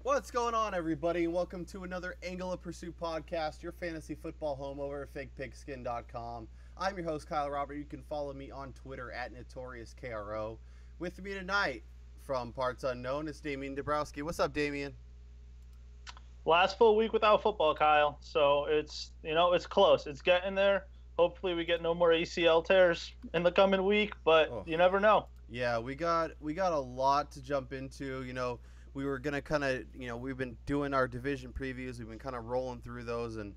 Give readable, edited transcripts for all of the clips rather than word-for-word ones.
What's going on, everybody? Welcome to another Angle of Pursuit podcast, your fantasy football home over at fakepigskin.com. I'm your host, Kyle Robert. You can follow me on Twitter at NotoriousKRO. With me tonight, from parts unknown, is Damian Dabrowski. What's up, Damian? Last full week without football, Kyle. So it's close. It's getting there. Hopefully we get no more ACL tears in the coming week, but you never know. Yeah, we got a lot to jump into. We were gonna kind of, we've been doing our division previews. We've been kind of rolling through those, and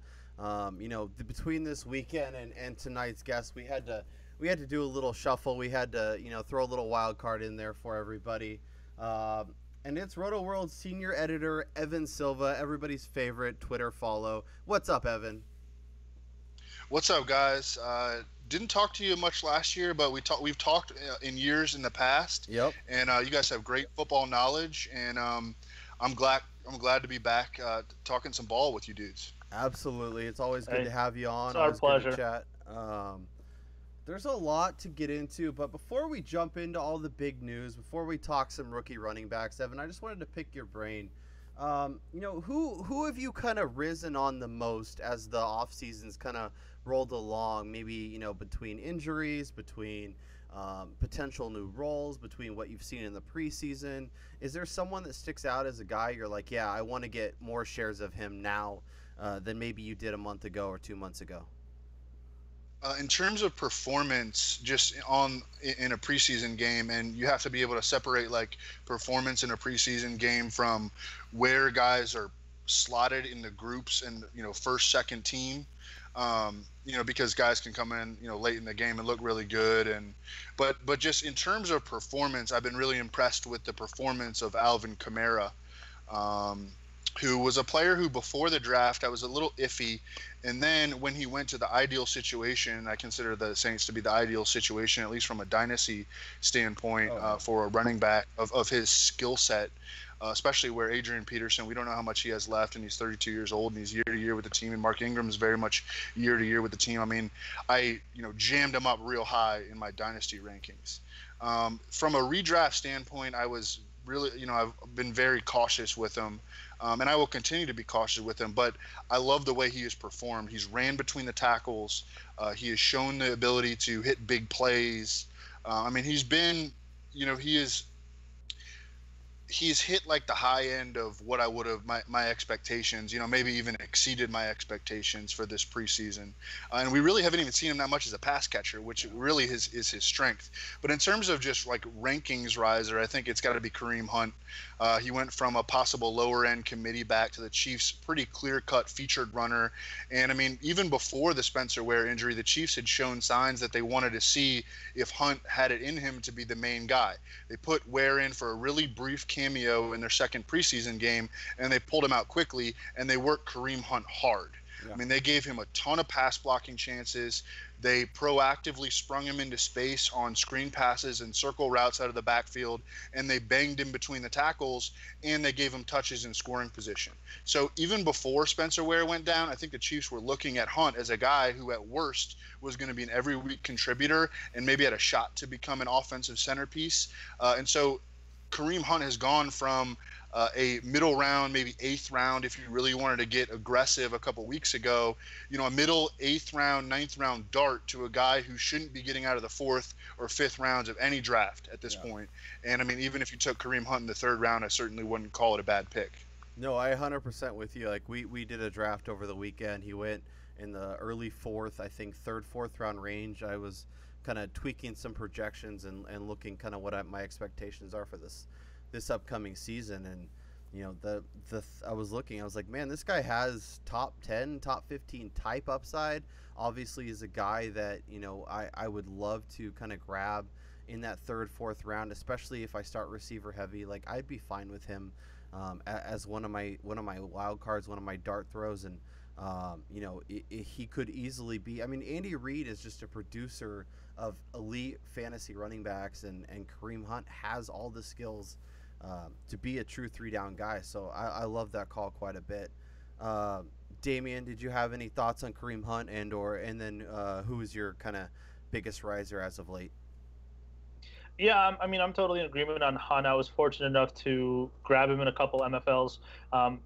between this weekend and tonight's guest, we had to do a little shuffle. We had to, throw a little wild card in there for everybody. And it's Roto World's senior editor, Evan Silva, everybody's favorite Twitter follow. What's up, Evan? What's up, guys? Didn't talk to you much last year, but we've talked in years in the past. Yep. And you guys have great football knowledge, and I'm glad to be back talking some ball with you dudes. Absolutely, it's always good to have you on. It's our pleasure. Good to chat. There's a lot to get into, but before we jump into all the big news, before we talk some rookie running backs, Evan, I just wanted to pick your brain. Who have you kind of risen on the most as the off season's kind of rolled along? Maybe between injuries, between potential new roles, between what you've seen in the preseason. Is there someone that sticks out as a guy you're like, yeah, I want to get more shares of him now than maybe you did a month ago or 2 months ago? In terms of performance, just in a preseason game, and you have to be able to separate like performance in a preseason game from where guys are slotted in the groups and first, second team. Because guys can come in late in the game and look really good, but just in terms of performance, I've been really impressed with the performance of Alvin Kamara, who was a player who before the draft I was a little iffy. And then when he went to the ideal situation, I consider the Saints to be the ideal situation, at least from a dynasty standpoint, for a running back of his skill set, especially where Adrian Peterson, we don't know how much he has left, and he's 32 years old, and he's year to year with the team, and Mark Ingram is very much year to year with the team. I mean, I jammed him up real high in my dynasty rankings. From a redraft standpoint, I was really, I've been very cautious with him. And I will continue to be cautious with him, but I love the way he has performed. He's ran between the tackles. He has shown the ability to hit big plays. He's been, he's hit like the high end of what I would have my expectations, maybe even exceeded my expectations for this preseason. And we really haven't even seen him that much as a pass catcher, which really is his strength. But in terms of just like rankings riser, I think it's got to be Kareem Hunt. He went from a possible lower end committee back to the Chiefs' pretty clear-cut featured runner. And even before the Spencer Ware injury, the Chiefs had shown signs that they wanted to see if Hunt had it in him to be the main guy. They put Ware in for a really brief cameo in their second preseason game, and they pulled him out quickly, and they worked Kareem Hunt hard. Yeah. They gave him a ton of pass blocking chances. They proactively sprung him into space on screen passes and circle routes out of the backfield, and they banged him between the tackles, and they gave him touches in scoring position. So even before Spencer Ware went down, I think the Chiefs were looking at Hunt as a guy who at worst was going to be an every week contributor and maybe had a shot to become an offensive centerpiece. And so Kareem Hunt has gone from a middle round, maybe eighth round, if you really wanted to get aggressive a couple weeks ago, a middle eighth round, ninth round dart to a guy who shouldn't be getting out of the fourth or fifth rounds of any draft at this point. And even if you took Kareem Hunt in the third round, I certainly wouldn't call it a bad pick. No, I 100% with you. Like we did a draft over the weekend. He went in the early fourth, I think third, fourth round range. I was kind of tweaking some projections and looking kind of what my expectations are for this upcoming season. And I was looking, I was like, man, this guy has top 10, top 15 type upside. Obviously is a guy that I would love to kind of grab in that third, fourth round, especially if I start receiver heavy. Like I'd be fine with him as one of my wild cards, one of my dart throws. And he could easily be. Andy Reid is just a producer of elite fantasy running backs, and Kareem Hunt has all the skills to be a true three-down guy. So I love that call quite a bit. Damian, did you have any thoughts on Kareem Hunt and then who is your kind of biggest riser as of late? Yeah, I mean, I'm totally in agreement on Hunt. I was fortunate enough to grab him in a couple MFLs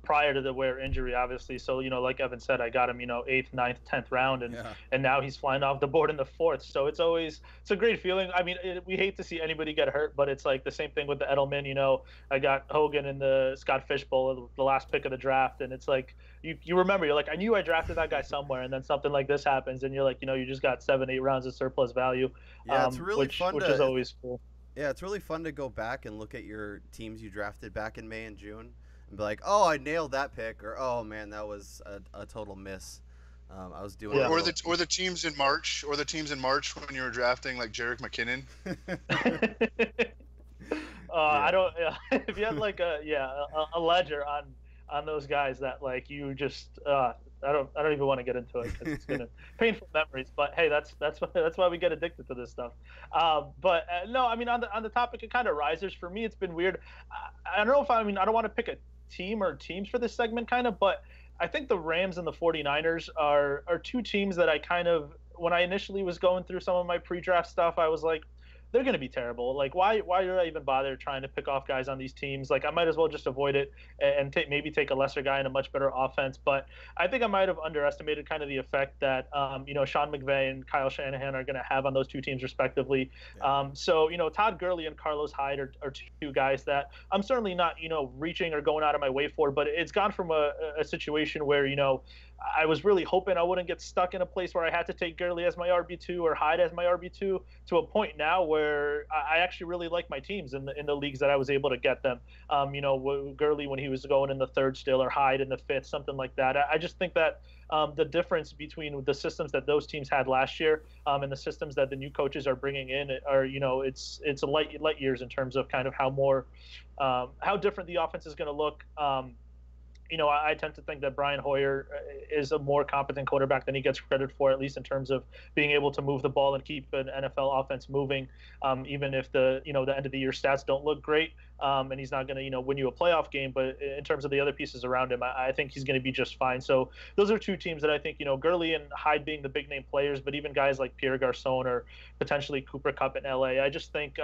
prior to the Ware injury, obviously. So, like Evan said, I got him, 8th, 9th, 10th round, and now he's flying off the board in the 4th. So it's a great feeling. I mean, we hate to see anybody get hurt, but it's like the same thing with the Edelman. I got Hogan in the Scott Fish Bowl, the last pick of the draft, and it's like you remember, you're like, I knew I drafted that guy somewhere, and then something like this happens, and you're like, you just got 7, 8 rounds of surplus value. Yeah, it's really fun which is always cool. Yeah, it's really fun to go back and look at your teams you drafted back in May and June and be like, oh, I nailed that pick, or oh man, that was a total miss. I was doing or the teams in March, when you were drafting like Jerick McKinnon. I don't. If you had like a ledger on those guys that like you just I don't even want to get into it because it's gonna painful memories. But hey, that's why we get addicted to this stuff. But no, I mean on the topic of kind of risers, for me it's been weird. I don't know if I don't want to pick a team or teams for this segment kind of, but I think the Rams and the 49ers are two teams that I kind of, when I initially was going through some of my pre-draft stuff, I was like, they're going to be terrible. Like, why did I even bother trying to pick off guys on these teams? Like, I might as well just avoid it and maybe take a lesser guy in a much better offense. But I think I might have underestimated kind of the effect that, Sean McVay and Kyle Shanahan are going to have on those two teams respectively. Yeah. So, Todd Gurley and Carlos Hyde are two guys that I'm certainly not, reaching or going out of my way for. But it's gone from a situation where, I was really hoping I wouldn't get stuck in a place where I had to take Gurley as my RB2 or Hyde as my RB2 to a point now where I actually really like my teams in the leagues that I was able to get them. Gurley when he was going in the 3rd still, or Hyde in the 5th, something like that. I just think that the difference between the systems that those teams had last year and the systems that the new coaches are bringing in are, it's a light years in terms of kind of how different the offense is going to look. I tend to think that Brian Hoyer is a more competent quarterback than he gets credit for, at least in terms of being able to move the ball and keep an NFL offense moving, even if the end of the year stats don't look great, and he's not going to win you a playoff game. But in terms of the other pieces around him, I think he's going to be just fine. So those are two teams that I think Gurley and Hyde being the big name players, but even guys like Pierre Garçon or potentially Cooper Kupp in LA, I just think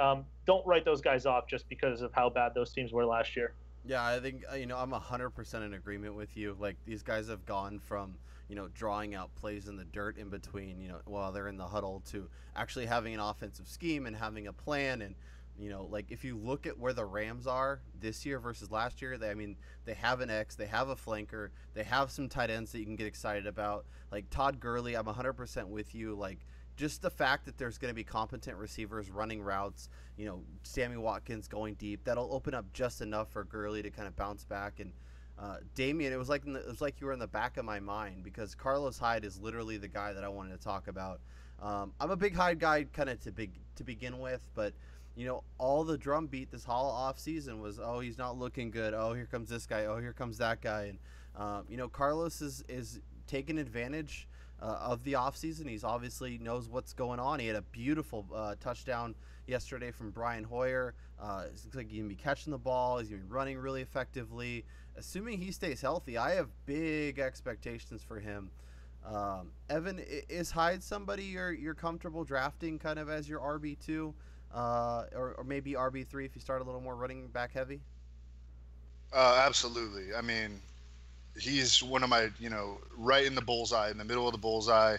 don't write those guys off just because of how bad those teams were last year. Yeah, I think, I'm 100% in agreement with you. Like, these guys have gone from, drawing out plays in the dirt in between, while they're in the huddle, to actually having an offensive scheme and having a plan. And, like, if you look at where the Rams are this year versus last year, they have an X, they have a flanker, they have some tight ends that you can get excited about. Like, Todd Gurley, I'm 100% with you. Like, just the fact that there's going to be competent receivers running routes, Sammy Watkins going deep, that'll open up just enough for Gurley to kind of bounce back. And Damian, it was like you were in the back of my mind, because Carlos Hyde is literally the guy that I wanted to talk about. I'm a big Hyde guy kind of to begin with, but all the drumbeat this whole off season was, oh, he's not looking good. Oh, here comes this guy. Oh, here comes that guy. And Carlos is taking advantage of the offseason. He's obviously knows what's going on. He had a beautiful touchdown yesterday from Brian Hoyer. It looks like he's going to be catching the ball. He's going to be running really effectively. Assuming he stays healthy, I have big expectations for him. Evan, is Hyde somebody you're comfortable drafting kind of as your RB2 or maybe RB3 if you start a little more running back heavy? Absolutely. I mean, he's one of my, right in the bullseye, in the middle of the bullseye.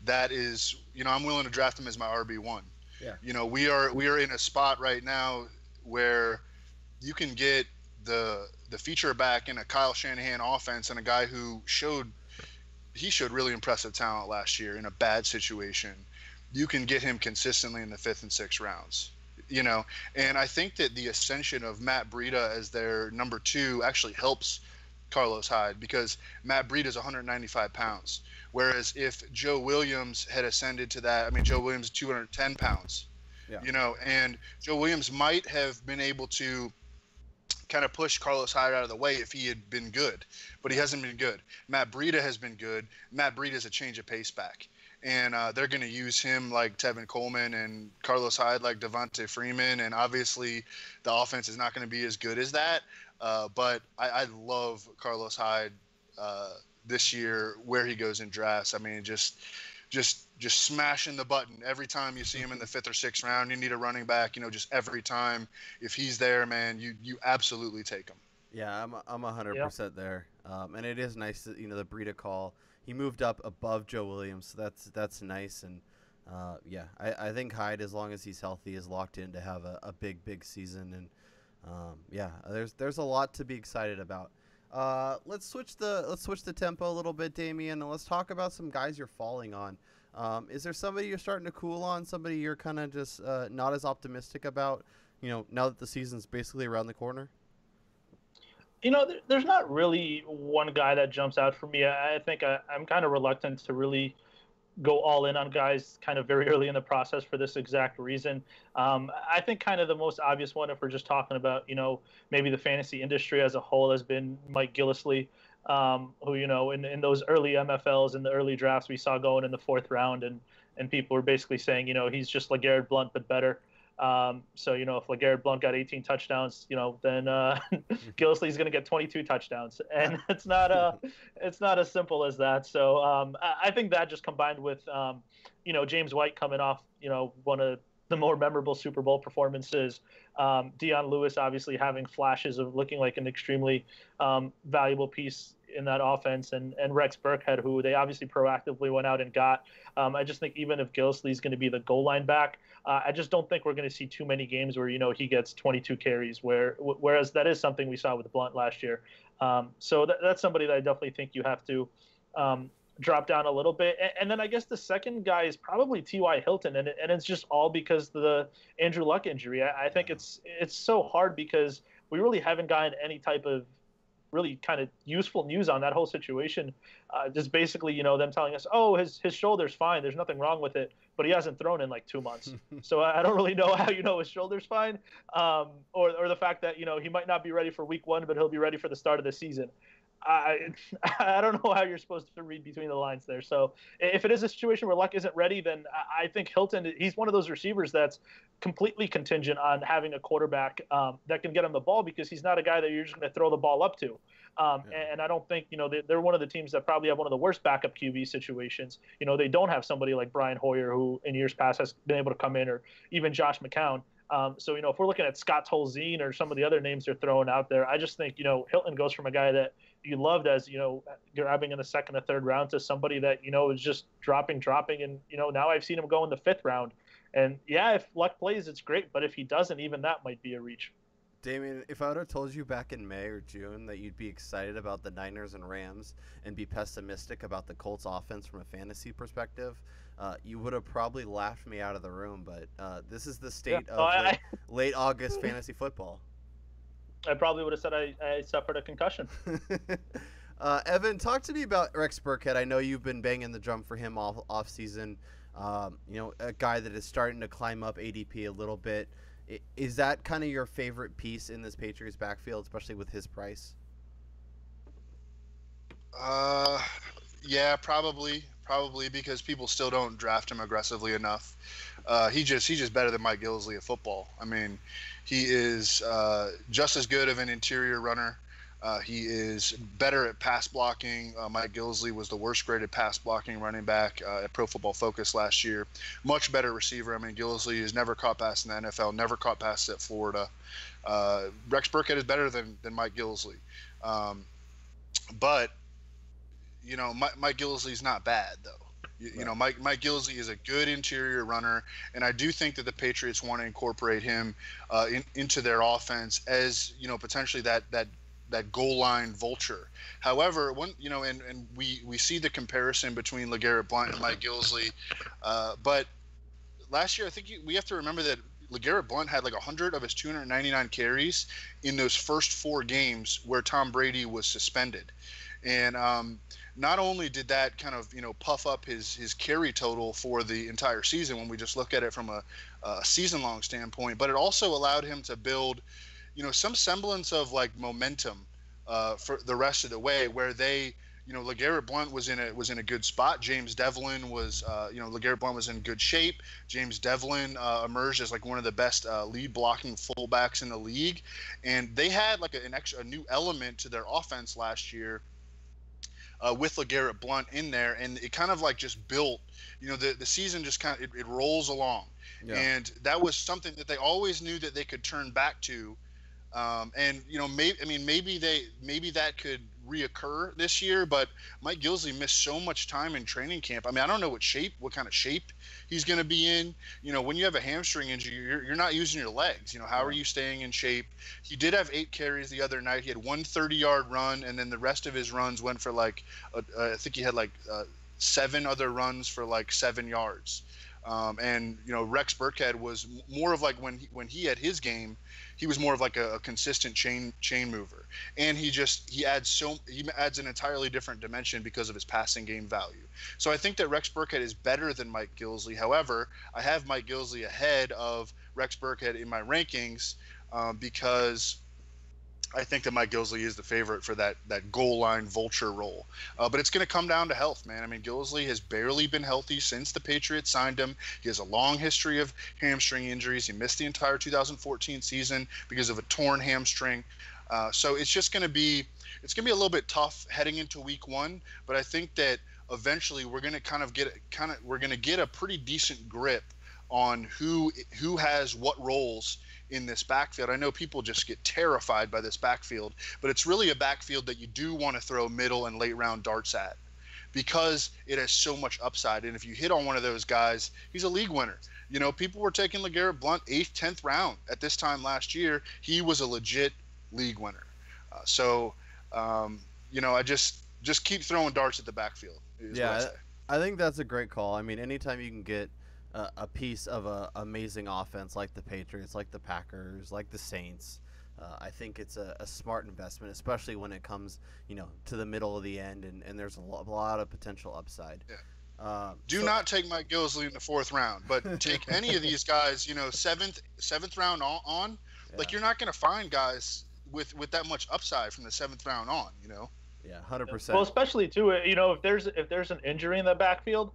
That is, I'm willing to draft him as my RB1. Yeah. We are in a spot right now where you can get the feature back in a Kyle Shanahan offense and a guy who showed really impressive talent last year in a bad situation. You can get him consistently in the 5th and 6th rounds. And I think that the ascension of Matt Breida as their number 2 actually helps Carlos Hyde, because Matt Breida is 195 pounds. Whereas if Joe Williams had ascended to that, Joe Williams is 210 pounds, and Joe Williams might have been able to kind of push Carlos Hyde out of the way if he had been good, but he hasn't been good. Matt Breida has been good. Matt Breida is a change of pace back. And they're going to use him like Tevin Coleman and Carlos Hyde like Devontae Freeman. And obviously the offense is not going to be as good as that. But I love Carlos Hyde this year, where he goes in drafts. Just just smashing the button every time you see him in the 5th or 6th round. You need a running back, just every time. If he's there, man, you absolutely take him. Yeah, I'm 100% there. And it is nice that, the Breida call. He moved up above Joe Williams, so that's nice. And yeah, I think Hyde, as long as he's healthy, is locked in to have a big season. And yeah, there's a lot to be excited about. Let's switch the tempo a little bit, Damian, and let's talk about some guys you're falling on. Is there somebody you're starting to cool on? Somebody you're kind of just not as optimistic about? Now that the season's basically around the corner. There's not really one guy that jumps out for me. I think I'm kind of reluctant to really go all in on guys kind of very early in the process for this exact reason. I think kind of the most obvious one, if we're just talking about, maybe the fantasy industry as a whole, has been Mike Gillislee, who, in those early MFLs and the early drafts we saw going in the 4th round, and people were basically saying, he's just LeGarrette Blount, but better. So, if LeGarrette Blount got 18 touchdowns, then Gillislee is going to get 22 touchdowns. And it's not as simple as that. So I think that just combined with, James White coming off, one of the more memorable Super Bowl performances, Dion Lewis obviously having flashes of looking like an extremely valuable piece in that offense, and Rex Burkhead, who they obviously proactively went out and got. I just think even if Gillislee is going to be the goal line back, I just don't think we're going to see too many games where, he gets 22 carries, whereas that is something we saw with Blount last year. So that's somebody that I definitely think you have to drop down a little bit. And then I guess the second guy is probably T.Y. Hilton, and it's just all because of the Andrew Luck injury. I think it's so hard because we really haven't gotten any type of really kind of useful news on that whole situation. Just basically, them telling us, oh, his shoulder's fine, there's nothing wrong with it, but he hasn't thrown in like 2 months. So I don't really know how his shoulder's fine, or the fact that he might not be ready for week 1, but he'll be ready for the start of the season. I don't know how you're supposed to read between the lines there. So if it is a situation where Luck isn't ready, then I think Hilton, he's one of those receivers that's completely contingent on having a quarterback that can get him the ball, because he's not a guy that you're just going to throw the ball up to. And I don't think, they're one of the teams that probably have one of the worst backup QB situations. They don't have somebody like Brian Hoyer, who in years past has been able to come in, or even Josh McCown. So, if we're looking at Scott Tolzien or some of the other names they're throwing out there, I just think, Hilton goes from a guy that you loved as, grabbing in the 2nd or 3rd round, to somebody that, is just dropping. And, now I've seen him go in the 5th round. And yeah, if Luck plays, it's great. But if he doesn't, even that might be a reach. Damien, if I would have told you back in May or June that you'd be excited about the Niners and Rams and be pessimistic about the Colts offense from a fantasy perspective, you would have probably laughed me out of the room. But this is the state of late August fantasy football. I probably would have said I suffered a concussion. Evan, talk to me about Rex Burkhead. I know you've been banging the drum for him off season. A guy that is starting to climb up ADP a little bit. Is that kind of your favorite piece in this Patriots backfield, especially with his price? Yeah, probably because people still don't draft him aggressively enough. He's just better than Mike Gillislee at football. I mean, he is just as good of an interior runner. He is better at pass blocking. Mike Gillislee was the worst graded pass blocking running back at Pro Football Focus last year. Much better receiver. I mean, Gillislee has never caught passes in the NFL, never caught passes at Florida. Rex Burkhead is better than Mike Gillislee. But, Mike Gillislee's not bad, though. Mike Gillislee is a good interior runner, and I do think that the Patriots want to incorporate him into their offense as, potentially that goal line vulture. However, and we see the comparison between LeGarrette Blount and Mike Gillislee, but last year I think we have to remember that LeGarrette Blount had like 100 of his 299 carries in those first 4 games where Tom Brady was suspended, and not only did that kind of puff up his carry total for the entire season when we just look at it from a season-long standpoint, but it also allowed him to build some semblance of like momentum for the rest of the way, where they, LeGarrette Blount was in a good spot. James Devlin was, LeGarrette Blount was in good shape. James Devlin emerged as like one of the best lead blocking fullbacks in the league, and they had like a new element to their offense last year. with LeGarrette Blount in there, and it kind of like just built. The season just kind of it rolls along, and that was something that they always knew that they could turn back to. And maybe that could reoccur this year, but Mike Gillislee missed so much time in training camp. I mean, I don't know what kind of shape he's going to be in. When you have a hamstring injury, you're not using your legs. How are you staying in shape? He did have 8 carries the other night. He had one 30-yard run, and then the rest of his runs went for I think he had 7 other runs for 7 yards. And Rex Burkhead was more of when he had his game, he was more of a consistent chain mover, and he adds an entirely different dimension because of his passing game value. So I think that Rex Burkhead is better than Mike Gillislee. However, I have Mike Gillislee ahead of Rex Burkhead in my rankings because I think that Mike Gillislee is the favorite for that goal line vulture role. But it's going to come down to health, man. I mean, Gillislee has barely been healthy since the Patriots signed him. He has a long history of hamstring injuries. He missed the entire 2014 season because of a torn hamstring. So it's just going to be a little bit tough heading into week 1. But I think that eventually we're going to get a pretty decent grip on who has what roles in this backfield. I know people just get terrified by this backfield, but it's really a backfield that you do want to throw middle and late round darts at because it has so much upside. And if you hit on one of those guys, he's a league winner. People were taking LeGarrette Blount 8th, 10th round at this time last year. He was a legit league winner. I just keep throwing darts at the backfield. I think that's a great call. I mean, anytime you can get a piece of a amazing offense like the Patriots, like the Packers, like the Saints, I think it's a smart investment, especially when it comes, to the middle of the end, and there's a lot of potential upside. Yeah. Do not take Mike Gillislee in the 4th round, but take any of these guys, 7th round on. Yeah. You're not going to find guys with that much upside from the 7th round on. Yeah, 100%. Well, especially too, if there's an injury in the backfield,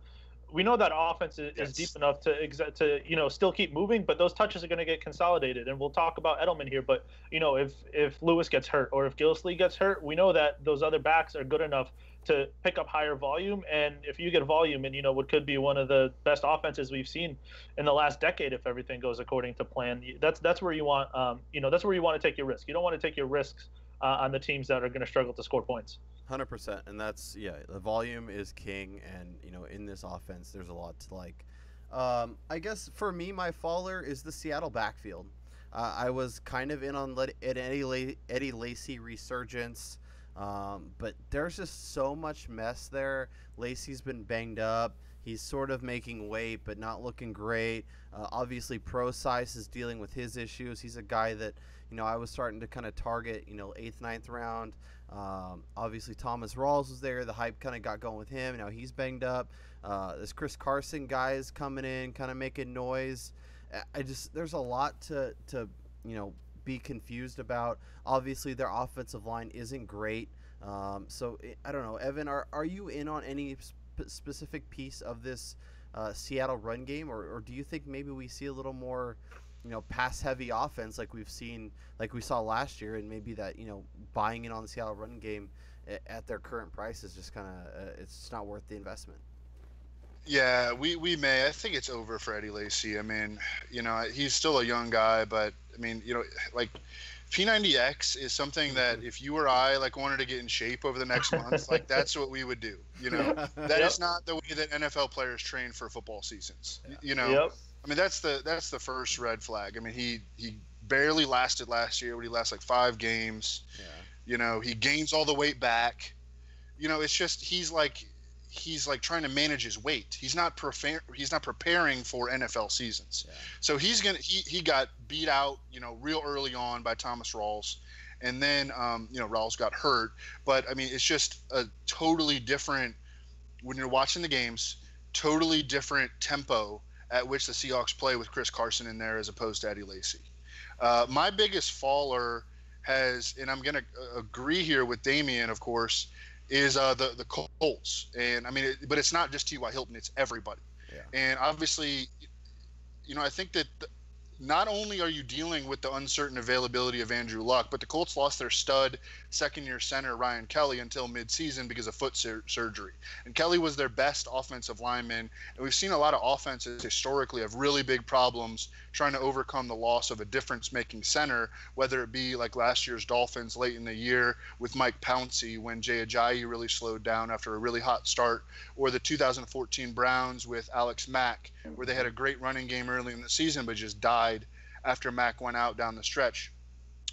we know that offense is deep enough to still keep moving, but those touches are going to get consolidated. And we'll talk about Edelman here, but if Lewis gets hurt or if Gillislee gets hurt, we know that those other backs are good enough to pick up higher volume. And if you get volume in what could be one of the best offenses we've seen in the last decade, if everything goes according to plan, that's where you want that's where you want to take your risk. You don't want to take your risks on the teams that are going to struggle to score points. 100%, and that's the volume is king, and in this offense there's a lot to like. I guess for me, my faller is the Seattle backfield. I was kind of in on Eddie Lacy resurgence, but there's just so much mess there. Lacy's been banged up. He's sort of making weight, but not looking great. Obviously, Procise is dealing with his issues. He's a guy that I was starting to kind of target 8th, 9th round. Obviously, Thomas Rawls was there. The hype kind of got going with him. Now he's banged up. This Chris Carson guy is coming in, kind of making noise. There's a lot to be confused about. Obviously, their offensive line isn't great. So I don't know, Evan, are you in on any specific piece of this Seattle run game, or do you think maybe we see a little more pass-heavy offense like we saw last year, and maybe that buying in on the Seattle run game at their current price is just kind of it's just not worth the investment? Yeah, we may. I think it's over for Eddie Lacy. I mean, he's still a young guy, but I mean, P90X is something that if you or I wanted to get in shape over the next month, that's what we would do. That is not the way that NFL players train for football seasons. Yep. I mean, that's the first red flag. I mean, he barely lasted last year. When he lasted 5 games. Yeah. He gains all the weight back. It's just he's trying to manage his weight. He's not preparing for NFL seasons. Yeah. So he got beat out, real early on by Thomas Rawls, and then Rawls got hurt. But I mean, it's just a totally different when you're watching the games. Totally different tempo at which the Seahawks play with Chris Carson in there as opposed to Eddie Lacy. My biggest faller has, and I'm going to agree here with Damian, of course, is the Colts. And I mean, but it's not just T.Y. Hilton, it's everybody. Yeah. And obviously, I think that not only are you dealing with the uncertain availability of Andrew Luck, but the Colts lost their stud second-year center Ryan Kelley until midseason because of foot surgery. And Kelley was their best offensive lineman, and we've seen a lot of offenses historically have really big problems trying to overcome the loss of a difference-making center, whether it be like last year's Dolphins late in the year with Mike Pouncey when Jay Ajayi really slowed down after a really hot start, or the 2014 Browns with Alex Mack, where they had a great running game early in the season but just died after Mack went out down the stretch.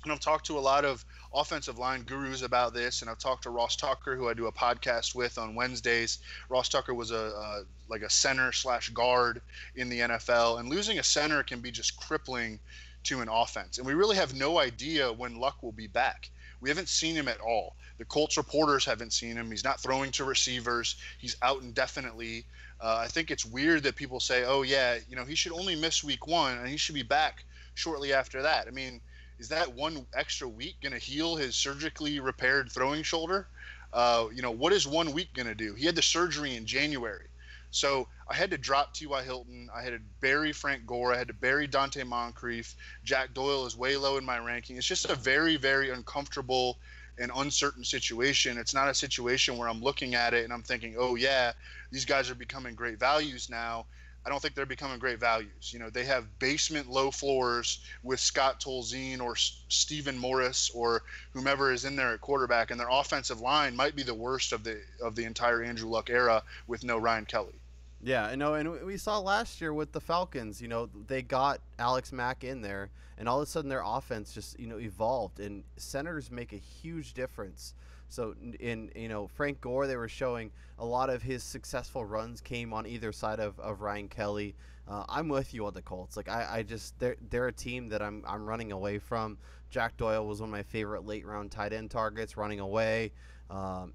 And I've talked to a lot of offensive line gurus about this, and I've talked to Ross Tucker, who I do a podcast with on Wednesdays. Ross Tucker was a center / guard in the NFL, and losing a center can be just crippling to an offense. And we really have no idea when Luck will be back. We haven't seen him at all. The Colts reporters haven't seen him. He's not throwing to receivers. He's out indefinitely. I think it's weird that people say, oh, yeah, he should only miss week 1 and he should be back shortly after that. I mean, is that 1 extra week going to heal his surgically repaired throwing shoulder? What is 1 week going to do? He had the surgery in January. So I had to drop T.Y. Hilton. I had to bury Frank Gore. I had to bury Dante Moncrief. Jack Doyle is way low in my ranking. It's just a very, very uncomfortable and uncertain situation. It's not a situation where I'm looking at it and I'm thinking, oh, yeah, these guys are becoming great values now. I don't think they're becoming great values. They have basement low floors with Scott Tolzien or Stephen Morris or whomever is in there at quarterback, and their offensive line might be the worst of the entire Andrew Luck era with no Ryan Kelley. Yeah, I know, and we saw last year with the Falcons, they got Alex Mack in there, and all of a sudden their offense just, evolved, and centers make a huge difference. So in Frank Gore, they were showing a lot of his successful runs came on either side of Ryan Kelley. I'm with you on the Colts. Like I just they're a team that I'm running away from. Jack Doyle was one of my favorite late round tight end targets, running away.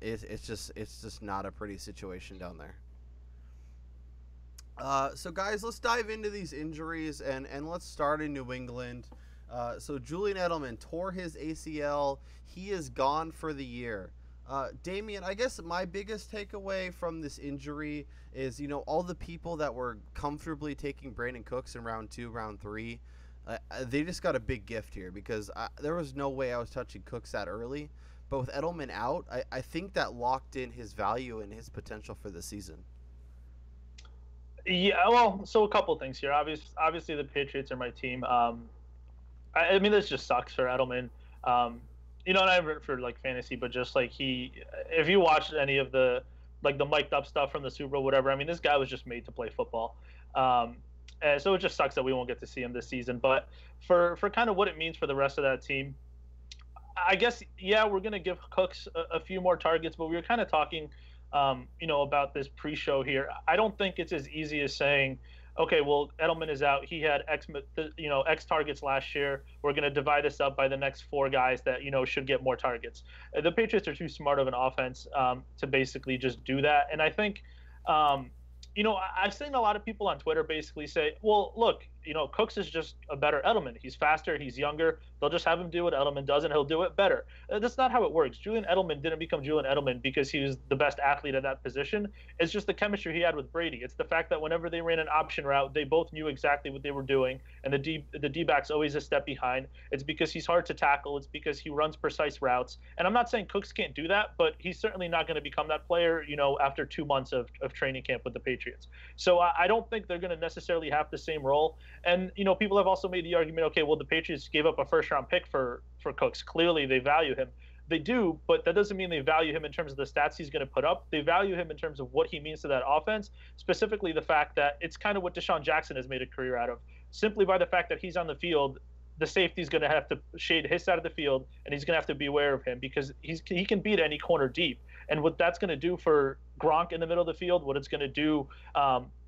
It's just not a pretty situation down there. So guys, let's dive into these injuries and let's start in New England. So Julian Edelman tore his ACL. He is gone for the year. Damian, I guess my biggest takeaway from this injury is, all the people that were comfortably taking Brandon Cooks in round 2, round 3, they just got a big gift here because there was no way I was touching Cooks that early. But with Edelman out, I think that locked in his value and his potential for the season. Yeah, well, so a couple things here. Obviously, the Patriots are my team. I mean, this just sucks for Edelman. And I root for fantasy, but just if you watched any of the mic'd up stuff from the Super Bowl, whatever, I mean, this guy was just made to play football. And so it just sucks that we won't get to see him this season. But for kind of what it means for the rest of that team, I guess, yeah, we're going to give Cooks a few more targets, but we were kind of talking, about this pre-show here. I don't think it's as easy as saying, okay, well, Edelman is out. He had X targets last year. We're going to divide this up by the next 4 guys that, should get more targets. The Patriots are too smart of an offense to basically just do that. And I think, I've seen a lot of people on Twitter basically say, well, look, Cooks is just a better Edelman. He's faster. He's younger. They'll just have him do what Edelman does, and he'll do it better. That's not how it works. Julian Edelman didn't become Julian Edelman because he was the best athlete at that position. It's just the chemistry he had with Brady. It's the fact that whenever they ran an option route, they both knew exactly what they were doing, and the D-back's always a step behind. It's because he's hard to tackle. It's because he runs precise routes. And I'm not saying Cooks can't do that, but he's certainly not going to become that player, after 2 months of training camp with the Patriots. So I don't think they're going to necessarily have the same role. And, people have also made the argument, okay, well, the Patriots gave up a first-round pick for Cooks. Clearly, they value him. They do, but that doesn't mean they value him in terms of the stats he's going to put up. They value him in terms of what he means to that offense, specifically the fact that it's kind of what Deshaun Jackson has made a career out of. Simply by the fact that he's on the field, the safety's going to have to shade his side of the field, and he's going to have to be aware of him because he can beat any corner deep. And what that's going to do for Gronk in the middle of the field, what it's going to do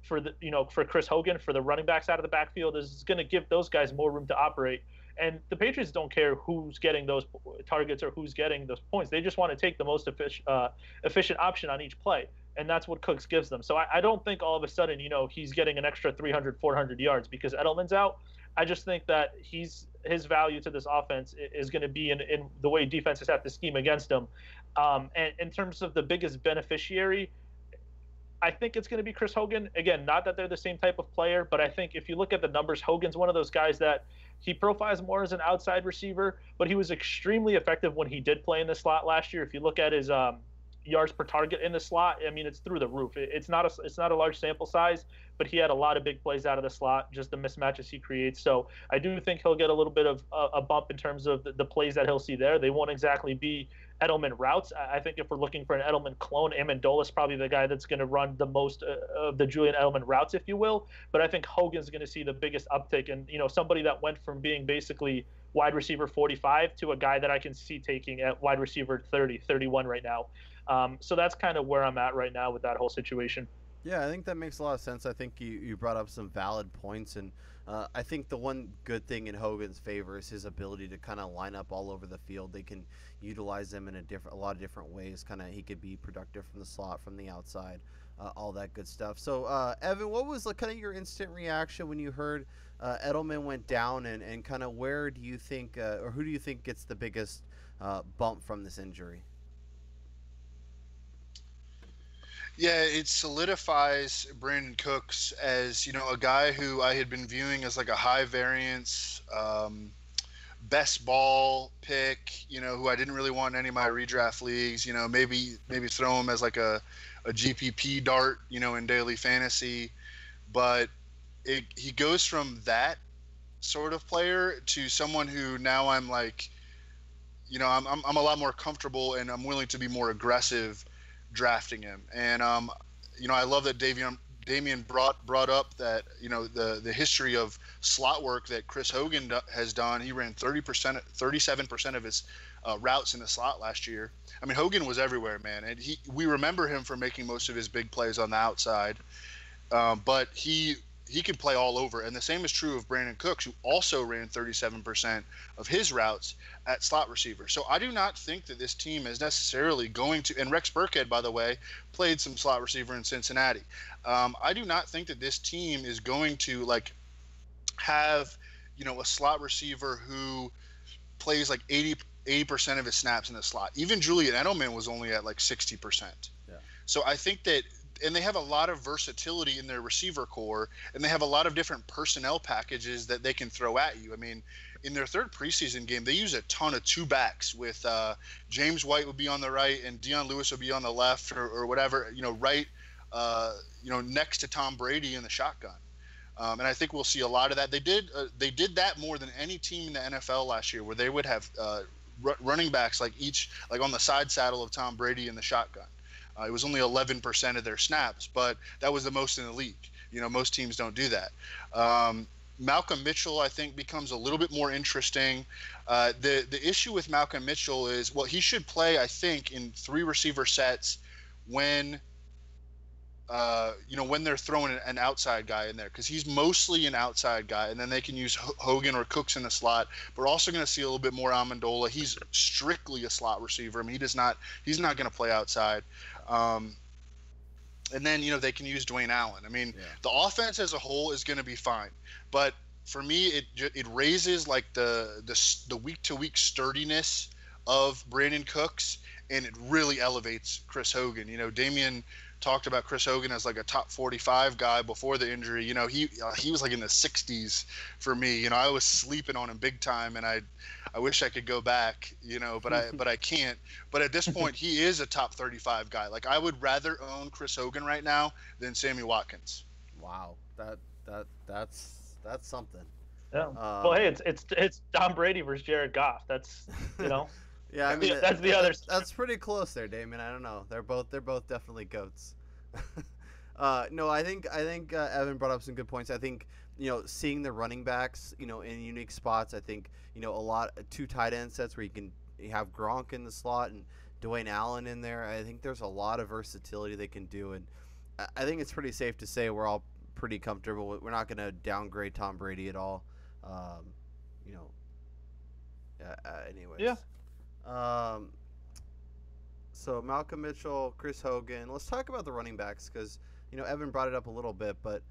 for Chris Hogan, for the running backs out of the backfield, is going to give those guys more room to operate. And the Patriots don't care who's getting those targets or who's getting those points. They just want to take the most efficient option on each play. And that's what Cooks gives them. So I don't think all of a sudden, he's getting an extra 300, 400 yards because Edelman's out. I just think that his value to this offense is going to be in the way defenses have to scheme against him. And in terms of the biggest beneficiary, I think it's going to be Chris Hogan. Again, not that they're the same type of player, but I think if you look at the numbers, Hogan's one of those guys that he profiles more as an outside receiver, but he was extremely effective when he did play in the slot last year. If you look at his yards per target in the slot, I mean, it's through the roof. It's not a large sample size, but he had a lot of big plays out of the slot, just the mismatches he creates. So I do think he'll get a little bit of a bump in terms of the plays that he'll see there. They won't exactly be Edelman routes. I think if we're looking for an Edelman clone, Amendola's probably the guy that's going to run the most of the Julian Edelman routes, if you will. But I think Hogan's going to see the biggest uptick, and somebody that went from being basically wide receiver 45 to a guy that I can see taking at wide receiver 30, 31 right now. So that's kind of where I'm at right now with that whole situation. Yeah, I think that makes a lot of sense. I think you brought up some valid points, and I think the one good thing in Hogan's favor is his ability to kind of line up all over the field. They can utilize him in a lot of different ways. He could be productive from the slot, from the outside, all that good stuff. So, Evan, what was kind of your instant reaction when you heard Edelman went down, and kind of where do you think, or who do you think gets the biggest bump from this injury? Yeah, it solidifies Brandon Cooks as, a guy who I had been viewing as like a high variance, best ball pick, who I didn't really want in any of my redraft leagues, maybe throw him as like a GPP dart, in daily fantasy. But he goes from that sort of player to someone who now I'm like, I'm a lot more comfortable and I'm willing to be more aggressive drafting him. And I love that Damian brought up that the history of slot work that Chris Hogan has done. He ran 37% of his routes in the slot last year. I mean, Hogan was everywhere, man, and we remember him for making most of his big plays on the outside, but he can play all over. And the same is true of Brandon Cooks, who also ran 37% of his routes at slot receiver. So I do not think that this team is necessarily going to, and Rex Burkhead, by the way, played some slot receiver in Cincinnati. I do not think that this team is going to have, a slot receiver who plays 80% of his snaps in the slot. Even Julian Edelman was only at 60%. Yeah. So I think that, and they have a lot of versatility in their receiver core, and they have a lot of different personnel packages that they can throw at you. I mean, in their third preseason game, they use a ton of two backs with James White would be on the right and Dion Lewis would be on the left or whatever, right, next to Tom Brady in the shotgun. And I think we'll see a lot of that. They did that more than any team in the NFL last year, where they would have running backs each on the side saddle of Tom Brady in the shotgun. It was only 11% of their snaps, but that was the most in the league. Most teams don't do that. Malcolm Mitchell, I think, becomes a little bit more interesting. The issue with Malcolm Mitchell is, he should play, I think, in 3 receiver sets when they're throwing an outside guy in there, because he's mostly an outside guy, and then they can use Hogan or Cooks in the slot. But we're also going to see a little bit more Amendola. He's strictly a slot receiver. I mean, he's not going to play outside. And then, they can use Dwayne Allen. I mean, The offense as a whole is going to be fine. But for me, it raises the week-to-week sturdiness of Brandon Cooks, and it really elevates Chris Hogan. Damian talked about Chris Hogan as a top 45 guy before the injury. He was in the 60s for me. I was sleeping on him big time, and I wish I could go back, but I can't. But at this point, he is a top 35 guy. I would rather own Chris Hogan right now than Sammy Watkins. Wow, that's something. Yeah. Well, hey, it's Tom Brady versus Jared Goff. That's Yeah, I mean that's the other. That's pretty close there, Damon. I don't know. They're both definitely goats. No, I think Evan brought up some good points. I think seeing the running backs in unique spots. I think a lot 2 tight end sets where you have Gronk in the slot and Dwayne Allen in there. I think there's a lot of versatility they can do, and I think it's pretty safe to say we're all pretty comfortable. We're not going to downgrade Tom Brady at all. Anyways. Yeah. So Malcolm Mitchell, Chris Hogan. Let's talk about the running backs, because Evan brought it up a little bit, but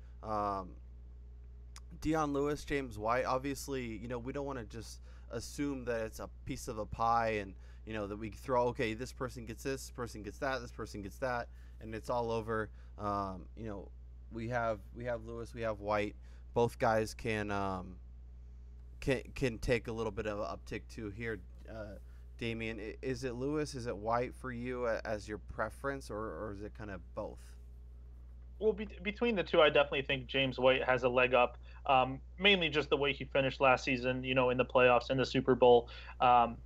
Dion Lewis, James White. Obviously, we don't want to just assume that it's a piece of a pie, and that we throw. Okay, this person gets this person gets that, this person gets that, and it's all over. We have Lewis, we have White. Both guys can take a little bit of an uptick too here. Damian, is it Lewis? Is it White for you as your preference, or is it kind of both? Well, between the two, I definitely think James White has a leg up. Mainly just the way he finished last season, in the playoffs and the Super Bowl, and